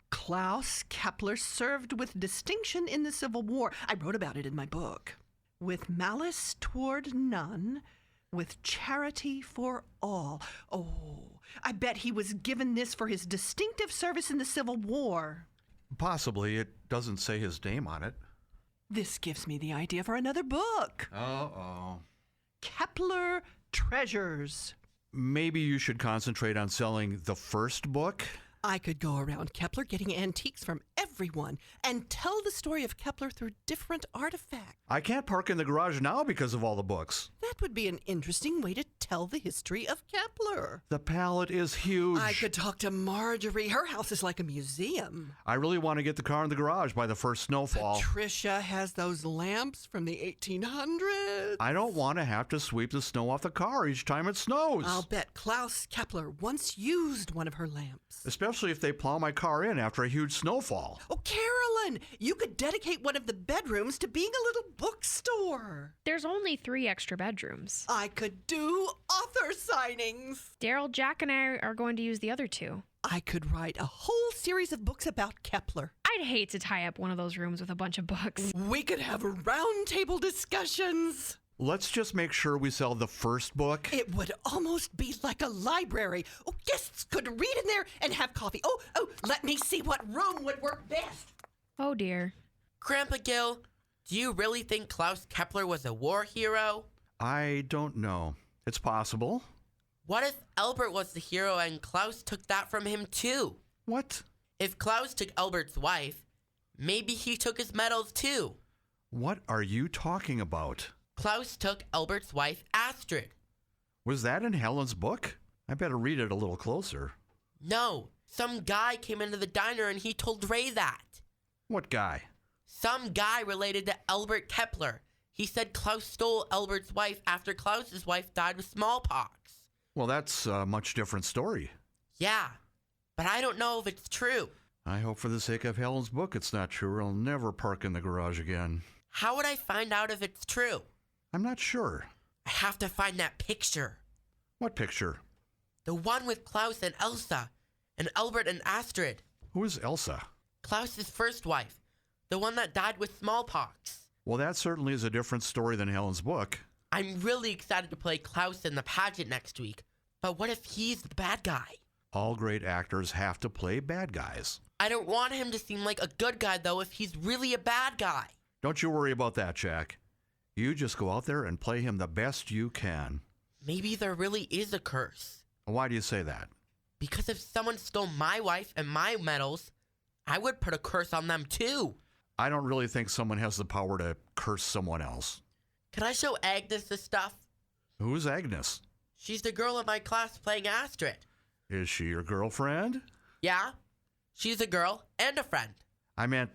Klaus Kepler served with distinction in the Civil War. I wrote about it in my book. With malice toward none, with charity for all. Oh, I bet he was given this for his distinctive service in the Civil War. Possibly. It doesn't say his name on it. This gives me the idea for another book. Uh-oh. Kepler Treasures. Maybe you should concentrate on selling the first book? I could go around Kepler getting antiques from everyone and tell the story of Kepler through different artifacts. I can't park in the garage now because of all the books. That would be an interesting way to tell the history of Kepler. The palette is huge. I could talk to Marjorie. Her house is like a museum. I really want to get the car in the garage by the first snowfall. Patricia has those lamps from the 1800s. I don't want to have to sweep the snow off the car each time it snows. I'll bet Klaus Kepler once used one of her lamps. Especially if they plow my car in after a huge snowfall. Oh, Carolyn, you could dedicate one of the bedrooms to being a little bookstore. There's only 3 extra bedrooms. I could do author signings. Daryl, Jack, and I are going to use the other 2. I could write a whole series of books about Kepler. I'd hate to tie up one of those rooms with a bunch of books. We could have roundtable discussions. Let's just make sure we sell the first book. It would almost be like a library. Oh, guests could read in there and have coffee. Oh, let me see what room would work best. Oh, dear. Grandpa Gil, do you really think Klaus Kepler was a war hero? I don't know. It's possible. What if Albert was the hero and Klaus took that from him too? What? If Klaus took Albert's wife, maybe he took his medals too. What are you talking about? Klaus took Albert's wife, Astrid. Was that in Helen's book? I better read it a little closer. No, some guy came into the diner and he told Ray that. What guy? Some guy related to Albert Kepler. He said Klaus stole Albert's wife after Klaus's wife died with smallpox. Well, that's a much different story. Yeah, but I don't know if it's true. I hope for the sake of Helen's book it's not true, or I'll never park in the garage again. How would I find out if it's true? I'm not sure. I have to find that picture. What picture? The one with Klaus and Elsa, and Albert and Astrid. Who is Elsa? Klaus's first wife, the one that died with smallpox. Well, that certainly is a different story than Helen's book. I'm really excited to play Klaus in the pageant next week, but what if he's the bad guy? All great actors have to play bad guys. I don't want him to seem like a good guy, though, if he's really a bad guy. Don't you worry about that, Jack. You just go out there and play him the best you can. Maybe there really is a curse. Why do you say that? Because if someone stole my wife and my medals, I would put a curse on them too. I don't really think someone has the power to curse someone else. Can I show Agnes this stuff? Who's Agnes? She's the girl in my class playing Astrid. Is she your girlfriend? Yeah, she's a girl and a friend. I meant,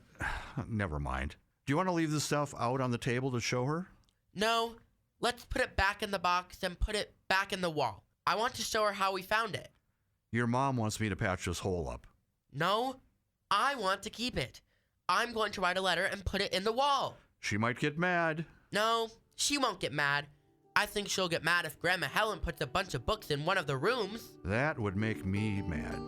never mind. Do you want to leave the stuff out on the table to show her? No, let's put it back in the box and put it back in the wall. I want to show her how we found it. Your mom wants me to patch this hole up. No, I want to keep it. I'm going to write a letter and put it in the wall. She might get mad. No, she won't get mad. I think she'll get mad if Grandma Helen puts a bunch of books in one of the rooms. That would make me mad.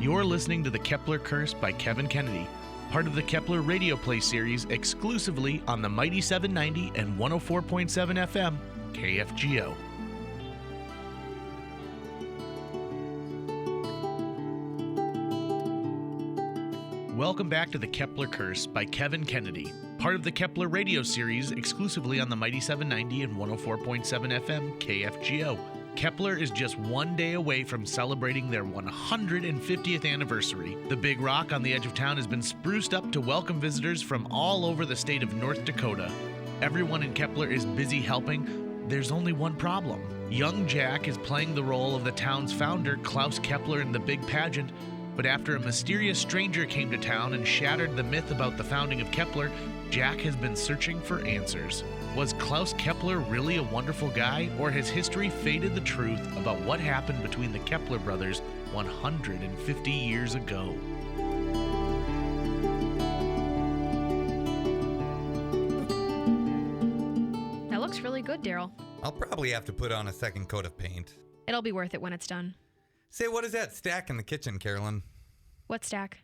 You're listening to the Kepler Curse by Kevin Kennedy, part of the Kepler radio play series exclusively on the Mighty 790 and 104.7 FM, KFGO. Welcome back to the Kepler Curse by Kevin Kennedy, part of the Kepler radio series exclusively on the Mighty 790 and 104.7 FM, KFGO. Kepler is just one day away from celebrating their 150th anniversary. The big rock on the edge of town has been spruced up to welcome visitors from all over the state of North Dakota. Everyone in Kepler is busy helping. There's only one problem. Young Jack is playing the role of the town's founder, Klaus Kepler, in the big pageant. But after a mysterious stranger came to town and shattered the myth about the founding of Kepler, Jack has been searching for answers. Was Klaus Kepler really a wonderful guy, or has history faded the truth about what happened between the Kepler brothers 150 years ago? That looks really good, Daryl. I'll probably have to put on a second coat of paint. It'll be worth it when it's done. Say, what is that stack in the kitchen, Carolyn? What stack?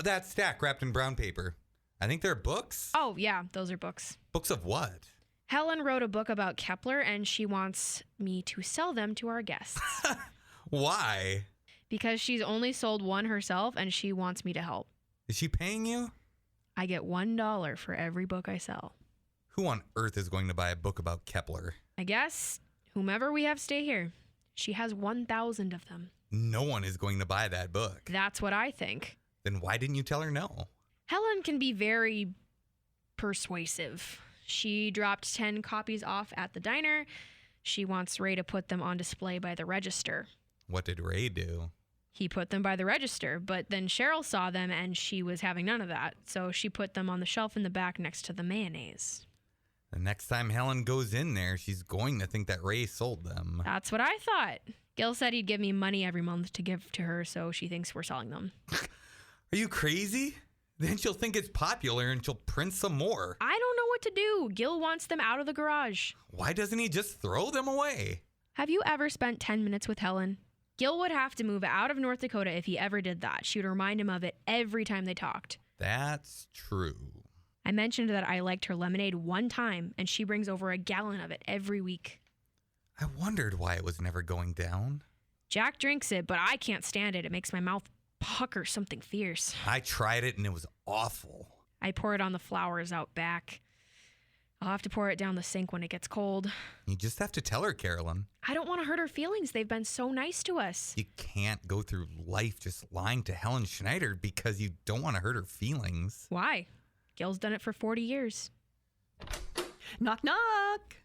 That stack wrapped in brown paper. I think they're books. Oh, yeah, those are books. Books of what? Helen wrote a book about Kepler, and she wants me to sell them to our guests. Why? Because she's only sold one herself, and she wants me to help. Is she paying you? I get $1 for every book I sell. Who on earth is going to buy a book about Kepler? I guess whomever we have stay here. She has 1,000 of them. No one is going to buy that book. That's what I think. Then why didn't you tell her no? Helen can be very persuasive. She dropped 10 copies off at the diner. She wants Ray to put them on display by the register. What did Ray do? He put them by the register, but then Cheryl saw them and she was having none of that. So she put them on the shelf in the back next to the mayonnaise. The next time Helen goes in there, she's going to think that Ray sold them. That's what I thought. Gil said he'd give me money every month to give to her, so she thinks we're selling them. Are you crazy? Then she'll think it's popular and she'll print some more. I don't know what to do. Gil wants them out of the garage. Why doesn't he just throw them away? Have you ever spent 10 minutes with Helen? Gil would have to move out of North Dakota if he ever did that. She would remind him of it every time they talked. That's true. I mentioned that I liked her lemonade one time, and she brings over a gallon of it every week. I wondered why it was never going down. Jack drinks it, but I can't stand it. It makes my mouth pucker something fierce. I tried it, and it was awful. I pour it on the flowers out back. I'll have to pour it down the sink when it gets cold. You just have to tell her, Carolyn. I don't want to hurt her feelings. They've been so nice to us. You can't go through life just lying to Helen Schneider because you don't want to hurt her feelings. Why? Gil's done it for 40 years. Knock, knock.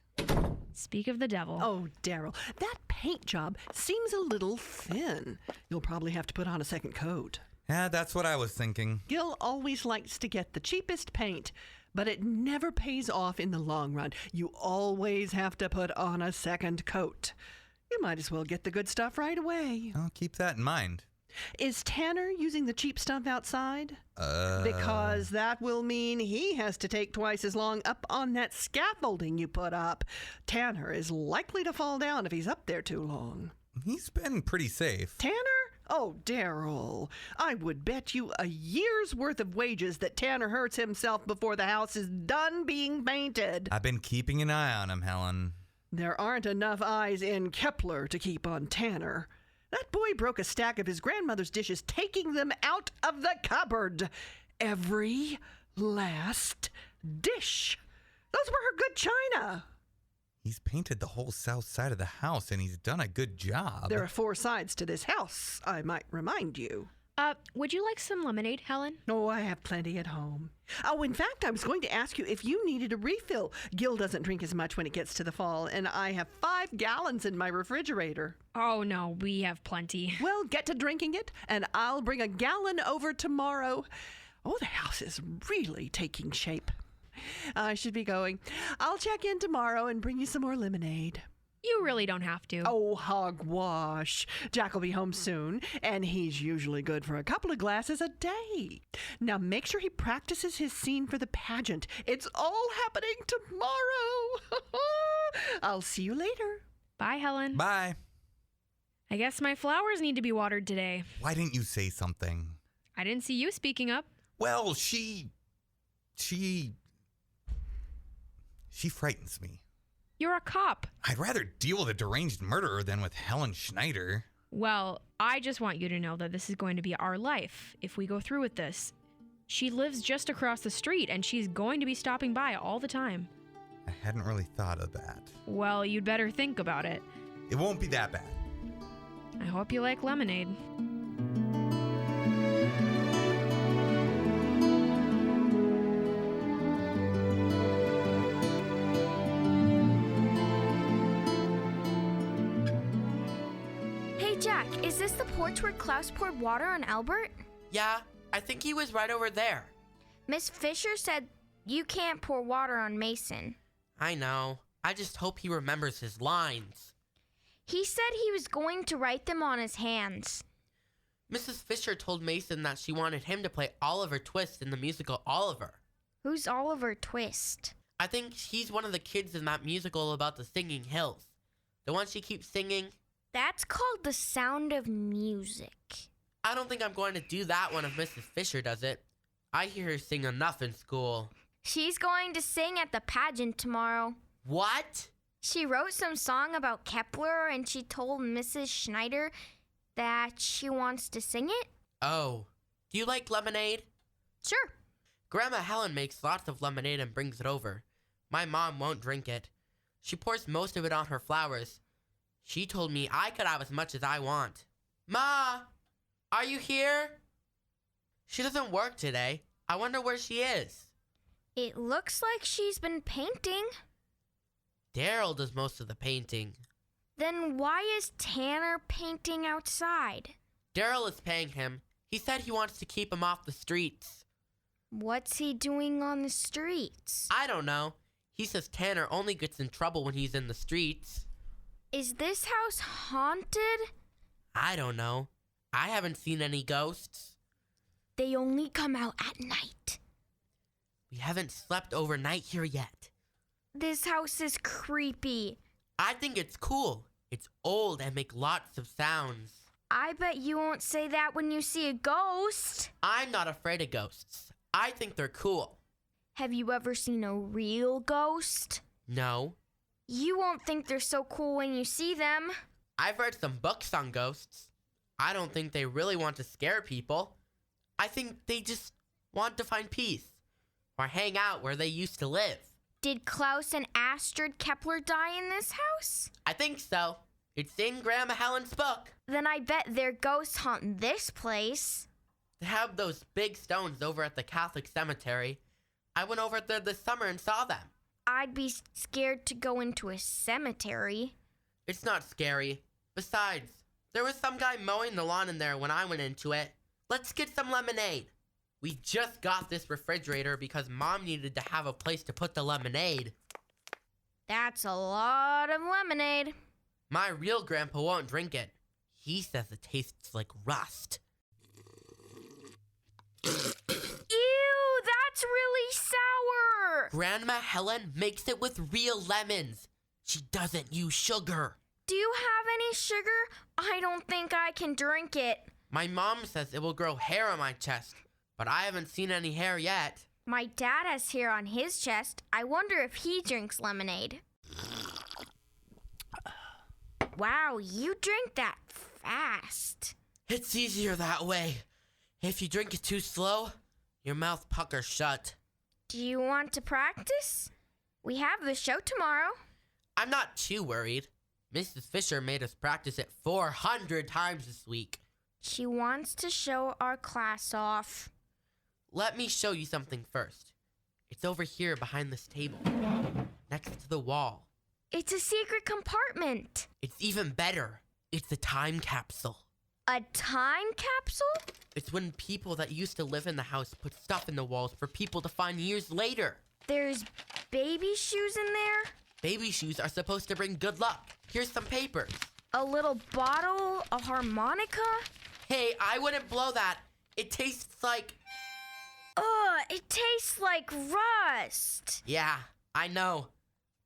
Speak of the devil. Oh, Daryl, that paint job seems a little thin. You'll probably have to put on a second coat. Yeah, that's what I was thinking. Gil always likes to get the cheapest paint, but it never pays off in the long run. You always have to put on a second coat. You might as well get the good stuff right away. I'll keep that in mind. Is Tanner using the cheap stuff outside? Because that will mean he has to take twice as long up on that scaffolding you put up. Tanner is likely to fall down if he's up there too long. He's been pretty safe. Tanner? Oh, Daryl, I would bet you a year's worth of wages that Tanner hurts himself before the house is done being painted. I've been keeping an eye on him, Helen. There aren't enough eyes in Kepler to keep on Tanner. That boy broke a stack of his grandmother's dishes, taking them out of the cupboard. Every last dish. Those were her good china. He's painted the whole south side of the house, and he's done a good job. There are 4 sides to this house, I might remind you. Would you like some lemonade, Helen? Oh, I have plenty at home. Oh, in fact, I was going to ask you if you needed a refill. Gil doesn't drink as much when it gets to the fall, and I have 5 gallons in my refrigerator. Oh, no, we have plenty. Well, get to drinking it, and I'll bring a gallon over tomorrow. Oh, the house is really taking shape. I should be going. I'll check in tomorrow and bring you some more lemonade. You really don't have to. Oh, hogwash. Jack will be home soon, and he's usually good for a couple of glasses a day. Now make sure he practices his scene for the pageant. It's all happening tomorrow. I'll see you later. Bye, Helen. Bye. I guess my flowers need to be watered today. Why didn't you say something? I didn't see you speaking up. Well, she frightens me. You're a cop. I'd rather deal with a deranged murderer than with Helen Schneider. Well, I just want you to know that this is going to be our life if we go through with this. She lives just across the street, and she's going to be stopping by all the time. I hadn't really thought of that. Well, you'd better think about it. It won't be that bad. I hope you like lemonade. Hey, Jack, is this the porch where Klaus poured water on Albert? Yeah, I think he was right over there. Miss Fisher said you can't pour water on Mason. I know. I just hope he remembers his lines. He said he was going to write them on his hands. Mrs. Fisher told Mason that she wanted him to play Oliver Twist in the musical Oliver. Who's Oliver Twist? I think he's one of the kids in that musical about the singing hills. The one she keeps singing. That's called The Sound of Music. I don't think I'm going to do that one if Mrs. Fisher does it. I hear her sing enough in school. She's going to sing at the pageant tomorrow. What? She wrote some song about Kepler and she told Mrs. Schneider that she wants to sing it. Oh, do you like lemonade? Sure. Grandma Helen makes lots of lemonade and brings it over. My mom won't drink it. She pours most of it on her flowers. She told me I could have as much as I want. Ma, are you here? She doesn't work today. I wonder where she is. It looks like she's been painting. Daryl does most of the painting. Then why is Tanner painting outside? Daryl is paying him. He said he wants to keep him off the streets. What's he doing on the streets? I don't know. He says Tanner only gets in trouble when he's in the streets. Is this house haunted? I don't know. I haven't seen any ghosts. They only come out at night. We haven't slept overnight here yet. This house is creepy. I think it's cool. It's old and make lots of sounds. I bet you won't say that when you see a ghost. I'm not afraid of ghosts. I think they're cool. Have you ever seen a real ghost? No. You won't think they're so cool when you see them. I've read some books on ghosts. I don't think they really want to scare people. I think they just want to find peace or hang out where they used to live. Did Klaus and Astrid Kepler die in this house? I think so. It's in Grandma Helen's book. Then I bet their ghosts haunt this place. They have those big stones over at the Catholic cemetery. I went over there this summer and saw them. I'd be scared to go into a cemetery. It's not scary. Besides, there was some guy mowing the lawn in there when I went into it. Let's get some lemonade. We just got this refrigerator because Mom needed to have a place to put the lemonade. That's a lot of lemonade. My real grandpa won't drink it. He says it tastes like rust. Ew, that's really sour. Grandma Helen makes it with real lemons. She doesn't use sugar. Do you have any sugar? I don't think I can drink it. My mom says it will grow hair on my chest, but I haven't seen any hair yet. My dad has hair on his chest. I wonder if he drinks lemonade. Wow, you drink that fast. It's easier that way. If you drink it too slow, your mouth puckers shut. Do you want to practice? We have the show tomorrow. I'm not too worried. Mrs. Fisher made us practice it 400 times this week. She wants to show our class off. Let me show you something first. It's over here behind this table, next to the wall. It's a secret compartment. It's even better. It's a time capsule. A time capsule? It's when people that used to live in the house put stuff in the walls for people to find years later. There's baby shoes in there? Baby shoes are supposed to bring good luck. Here's some papers. A little bottle, a harmonica? Hey, I wouldn't blow that. It tastes like... Ugh, it tastes like rust. Yeah, I know.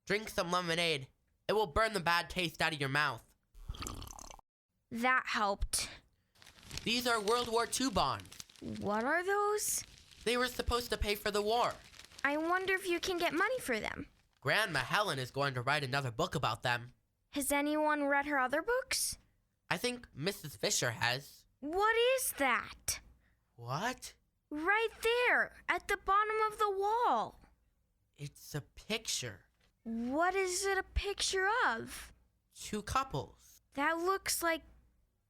Drink some lemonade. It will burn the bad taste out of your mouth. That helped. These are World War II bonds. What are those? They were supposed to pay for the war. I wonder if you can get money for them. Grandma Helen is going to write another book about them. Has anyone read her other books? I think Mrs. Fisher has. What is that? What? Right there, at the bottom of the wall. It's a picture. What is it a picture of? 2 couples. That looks like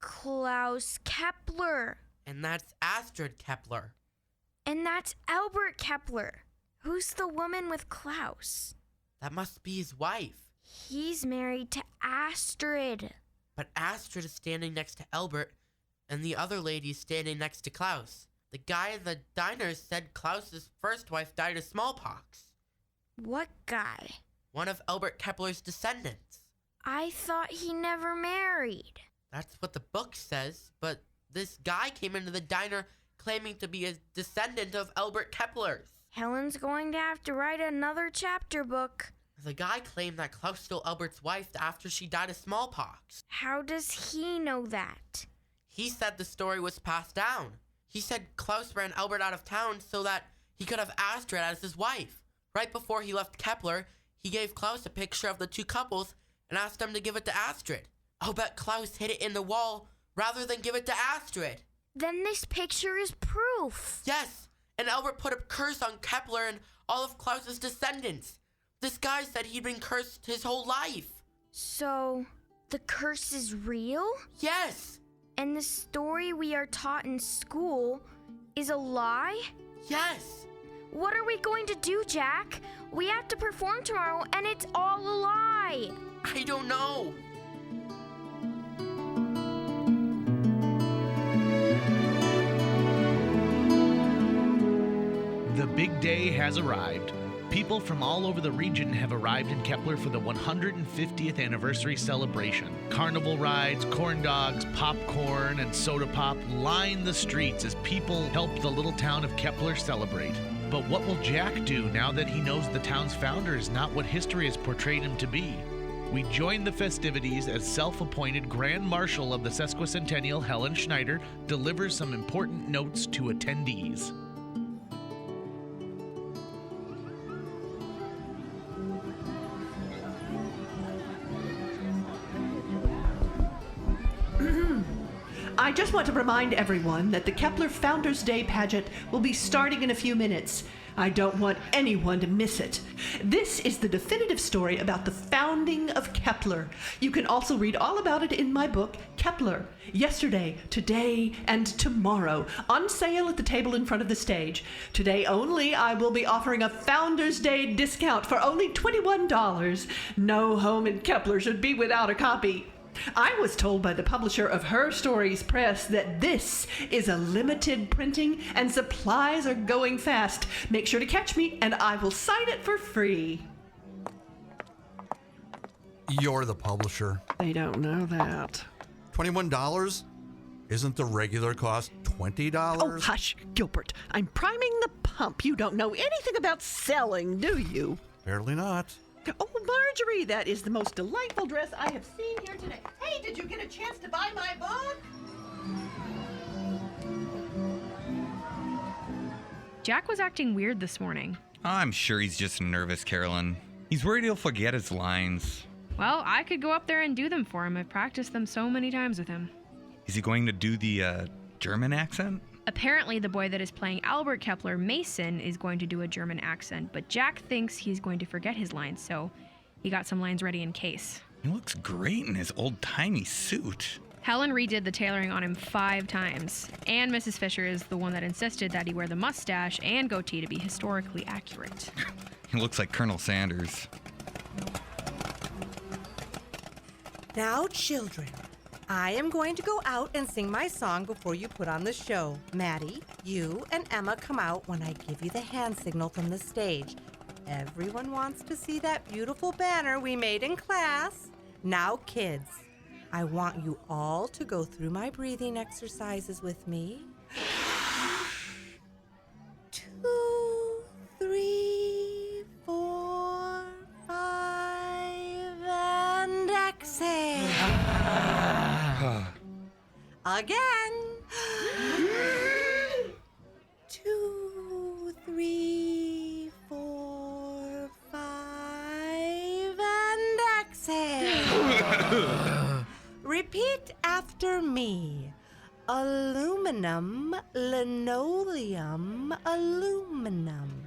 Klaus Kepler. And that's Astrid Kepler. And that's Albert Kepler. Who's the woman with Klaus? That must be his wife. He's married to Astrid. But Astrid is standing next to Albert, and the other lady is standing next to Klaus. The guy in the diner said Klaus's first wife died of smallpox. What guy? One of Albert Kepler's descendants. I thought he never married. That's what the book says, but this guy came into the diner claiming to be a descendant of Albert Kepler's. Helen's going to have to write another chapter book. The guy claimed that Klaus stole Albert's wife after she died of smallpox. How does he know that? He said the story was passed down. He said Klaus ran Albert out of town so that he could have Astrid as his wife. Right before he left Kepler, he gave Klaus a picture of the 2 couples and asked him to give it to Astrid. I'll bet Klaus hid it in the wall rather than give it to Astrid. Then this picture is proof. Yes, and Albert put a curse on Kepler and all of Klaus's descendants. This guy said he'd been cursed his whole life. So, the curse is real? Yes. And the story we are taught in school is a lie? Yes. What are we going to do, Jack? We have to perform tomorrow, and it's all a lie. I don't know. The big day has arrived. People from all over the region have arrived in Kepler for the 150th anniversary celebration. Carnival rides, corn dogs, popcorn, and soda pop line the streets as people help the little town of Kepler celebrate. But what will Jack do now that he knows the town's founder is not what history has portrayed him to be? We join the festivities as self-appointed Grand Marshal of the Sesquicentennial, Helen Schneider, delivers some important notes to attendees. I just want to remind everyone that the Kepler Founders Day pageant will be starting in a few minutes. I don't want anyone to miss it. This is the definitive story about the founding of Kepler. You can also read all about it in my book, Kepler, Yesterday, Today, and Tomorrow, on sale at the table in front of the stage. Today only, I will be offering a Founders Day discount for only $21. No home in Kepler should be without a copy. I was told by the publisher of Her Stories Press that this is a limited printing and supplies are going fast. Make sure to catch me and I will sign it for free. You're the publisher. They don't know that. $21? Isn't the regular cost $20? Oh, hush, Gilbert. I'm priming the pump. You don't know anything about selling, do you? Apparently not. Oh, Marjorie, that is the most delightful dress I have seen here today. Hey, did you get a chance to buy my book? Jack was acting weird this morning. I'm sure he's just nervous, Carolyn. He's worried he'll forget his lines. Well, I could go up there and do them for him. I've practiced them so many times with him. Is he going to do the German accent? Apparently, the boy that is playing Albert Kepler, Mason, is going to do a German accent, but Jack thinks he's going to forget his lines, so he got some lines ready in case. He looks great in his old-timey suit. Helen redid the tailoring on him 5 times, and Mrs. Fisher is the one that insisted that he wear the mustache and goatee to be historically accurate. He looks like Colonel Sanders. Now, children, I am going to go out and sing my song before you put on the show. Maddie, you and Emma come out when I give you the hand signal from the stage. Everyone wants to see that beautiful banner we made in class. Now, kids, I want you all to go through my breathing exercises with me. 2, 3, 4, 5, and exhale. Aluminum, linoleum, aluminum.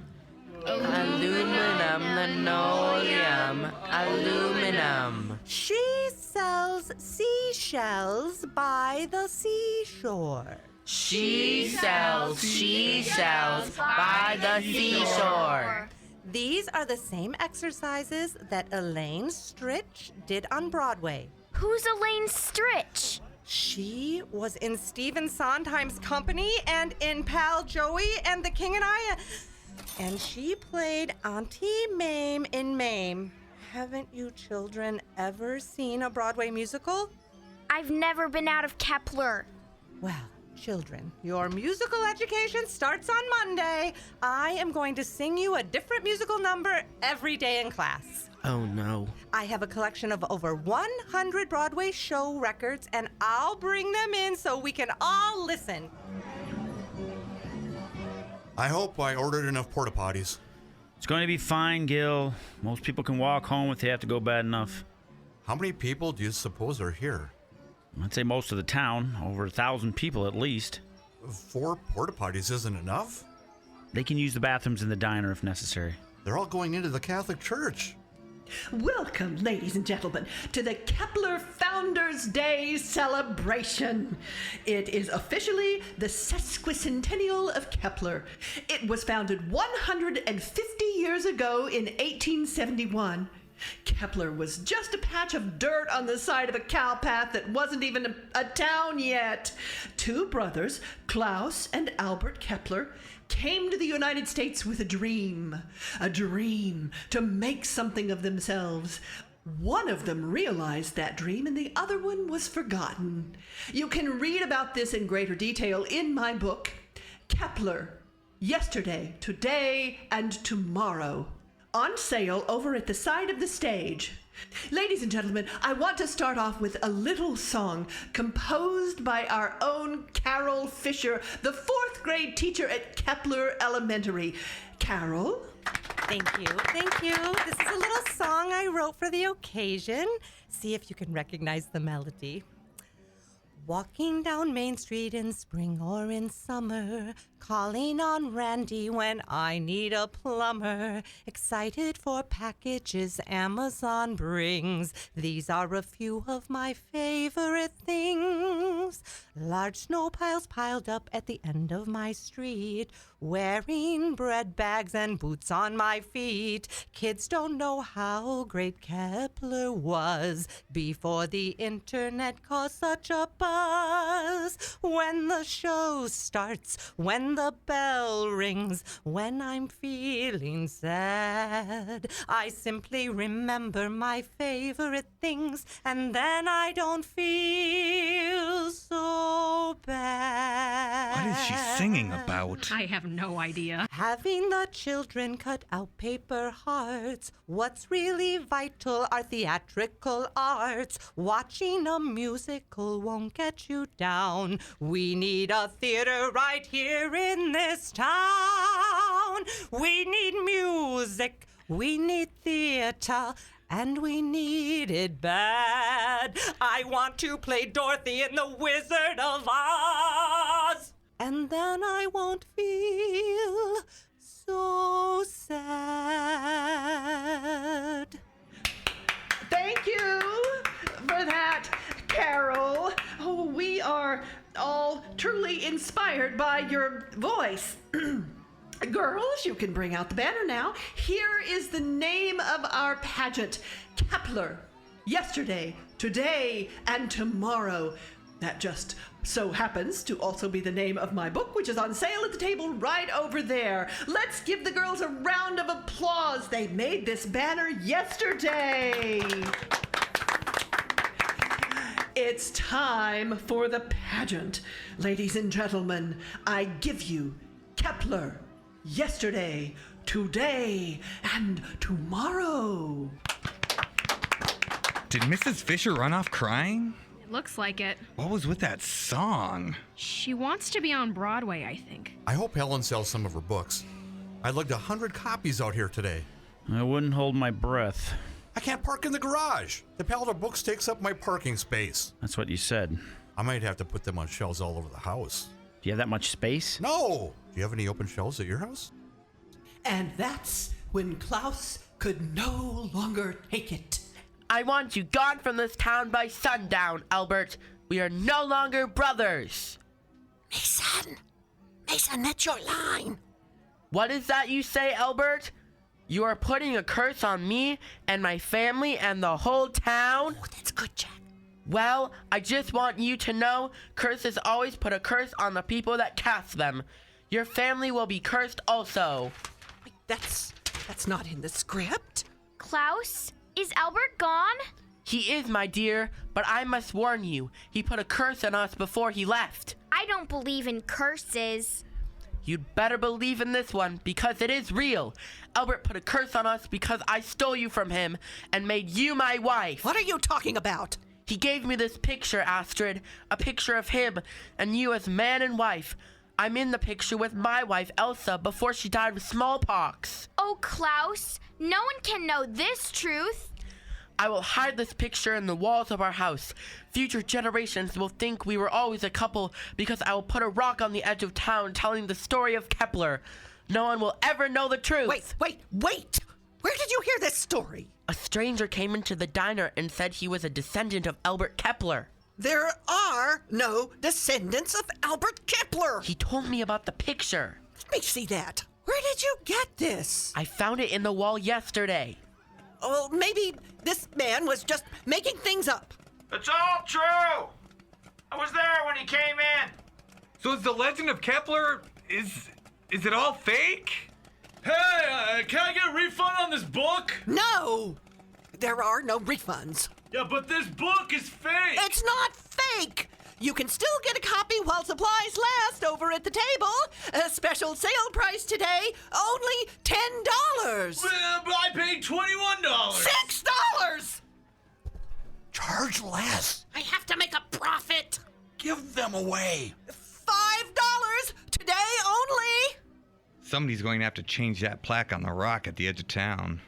Aluminum, linoleum, aluminum. She sells seashells by the seashore. She sells seashells by the seashore. These are the same exercises that Elaine Stritch did on Broadway. Who's Elaine Stritch? She was in Stephen Sondheim's company and in Pal Joey and the King and I. And she played Auntie Mame in Mame. Haven't you children ever seen a Broadway musical? I've never been out of Kepler. Well, children, your musical education starts on Monday. I am going to sing you a different musical number every day in class. Oh no. I have a collection of over 100 Broadway show records, and I'll bring them in so we can all listen. I hope I ordered enough porta potties. It's going to be fine, Gil. Most people can walk home if they have to go bad enough. How many people do you suppose are here? I'd say most of the town, over 1,000 people at least. 4 porta potties isn't enough. They can use the bathrooms in the diner if necessary. They're all going into the Catholic Church. Welcome, ladies and gentlemen, to the Kepler Founders Day celebration. It is officially the sesquicentennial of Kepler. It was founded 150 years ago in 1871. Kepler was just a patch of dirt on the side of a cow path that wasn't even a town yet. 2 brothers, Klaus and Albert Kepler, came to the United States with a dream to make something of themselves. One of them realized that dream and the other one was forgotten. You can read about this in greater detail in my book, Kepler, Yesterday, Today, and Tomorrow, on sale over at the side of the stage. Ladies and gentlemen, I want to start off with a little song composed by our own Carol Fisher, the 4th grade teacher at Kepler Elementary. Carol? Thank you. This is a little song I wrote for the occasion. See if you can recognize the melody. Walking down Main Street in spring or in summer, calling on Randy when I need a plumber, excited for packages Amazon brings. These are a few of my favorite things. Large snow piles piled up at the end of my street, wearing bread bags and boots on my feet. Kids don't know how great Kepler was before the internet caused such a buzz. When the show starts, when the bell rings, when I'm feeling sad, I simply remember my favorite things, and then I don't feel so bad. What is she singing about? I have no idea. Having the children cut out paper hearts. What's really vital are theatrical arts. Watching a musical won't get you down. We need a theater right here in this town. We need music, we need theater, and we need it bad. I want to play Dorothy in The Wizard of Oz, and then I won't feel so sad. Thank you for that, Carol. Oh, we are all truly inspired by your voice. Girls, you can bring out the banner now. Here is the name of our pageant, Kepler. Yesterday, today, and tomorrow. That just so happens to also be the name of my book, which is on sale at the table right over there. Let's give the girls a round of applause. They made this banner yesterday. It's time for the pageant. Ladies and gentlemen, I give you Kepler, yesterday, today, and tomorrow. Did Mrs. Fisher run off crying? It looks like it. What was with that song? She wants to be on Broadway, I think. I hope Helen sells some of her books. I lugged 100 copies out here today. I wouldn't hold my breath. I can't park in the garage. The pile of books takes up my parking space. That's what you said. I might have to put them on shelves all over the house. Do you have that much space? No! Do you have any open shelves at your house? And that's when Klaus could no longer take it. I want you gone from this town by sundown, Albert. We are no longer brothers. Mason, that's your line. What is that you say, Albert? You are putting a curse on me and my family and the whole town? Oh, that's good, Jack. Well, I just want you to know, curses always put a curse on the people that cast them. Your family will be cursed also. Wait, that's not in the script. Klaus, is Albert gone? He is, my dear, but I must warn you, he put a curse on us before he left. I don't believe in curses. You'd better believe in this one, because it is real. Albert put a curse on us because I stole you from him and made you my wife. What are you talking about? He gave me this picture, Astrid, a picture of him and you as man and wife. I'm in the picture with my wife, Elsa, before she died of smallpox. Oh, Klaus, no one can know this truth. I will hide this picture in the walls of our house. Future generations will think we were always a couple because I will put a rock on the edge of town telling the story of Kepler. No one will ever know the truth. Wait! Where did you hear this story? A stranger came into the diner and said he was a descendant of Albert Kepler. There are no descendants of Albert Kepler. He told me about the picture. Let me see that. Where did you get this? I found it in the wall yesterday. Oh, maybe this man was just making things up. It's all true. I was there when he came in. So is the legend of Kepler, is it all fake? Hey, can I get a refund on this book? No! There are no refunds. Yeah, but this book is fake. It's not fake! You can still get a copy while supplies last over at the table. A special sale price today, only $10. But I paid $21. $6! Charge less. I have to make a profit. Give them away. $5 today only. Somebody's going to have to change that plaque on the rock at the edge of town.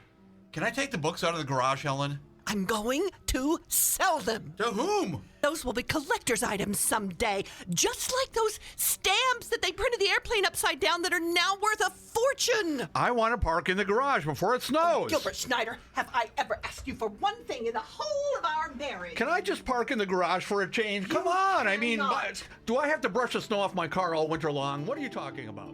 Can I take the books out of the garage, Helen? I'm going to sell them. To whom? Those will be collector's items someday. Just like those stamps that they printed the airplane upside down that are now worth a fortune. I want to park in the garage before it snows. Gilbert Schneider, have I ever asked you for one thing in the whole of our marriage? Can I just park in the garage for a change? Come on. I mean, do I have to brush the snow off my car all winter long? What are you talking about?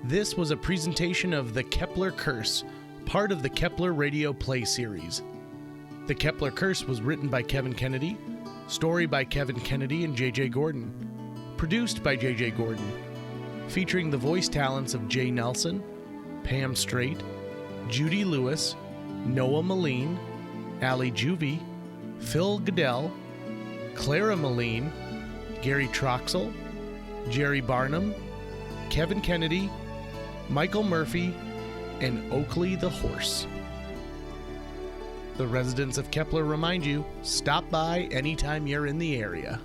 This was a presentation of The Kepler Curse, part of the Kepler radio play series. The Kepler Curse was written by Kevin Kennedy, story by Kevin Kennedy and J.J. Gordon, produced by J.J. Gordon, featuring the voice talents of Jay Nelson, Pam Strait, Judy Lewis, Noah Moline, Ali Juvie, Phil Goodell, Clara Moline, Gary Troxel, Jerry Barnum, Kevin Kennedy, Michael Murphy, and Oakley the Horse. The residents of Kepler remind you, stop by anytime you're in the area.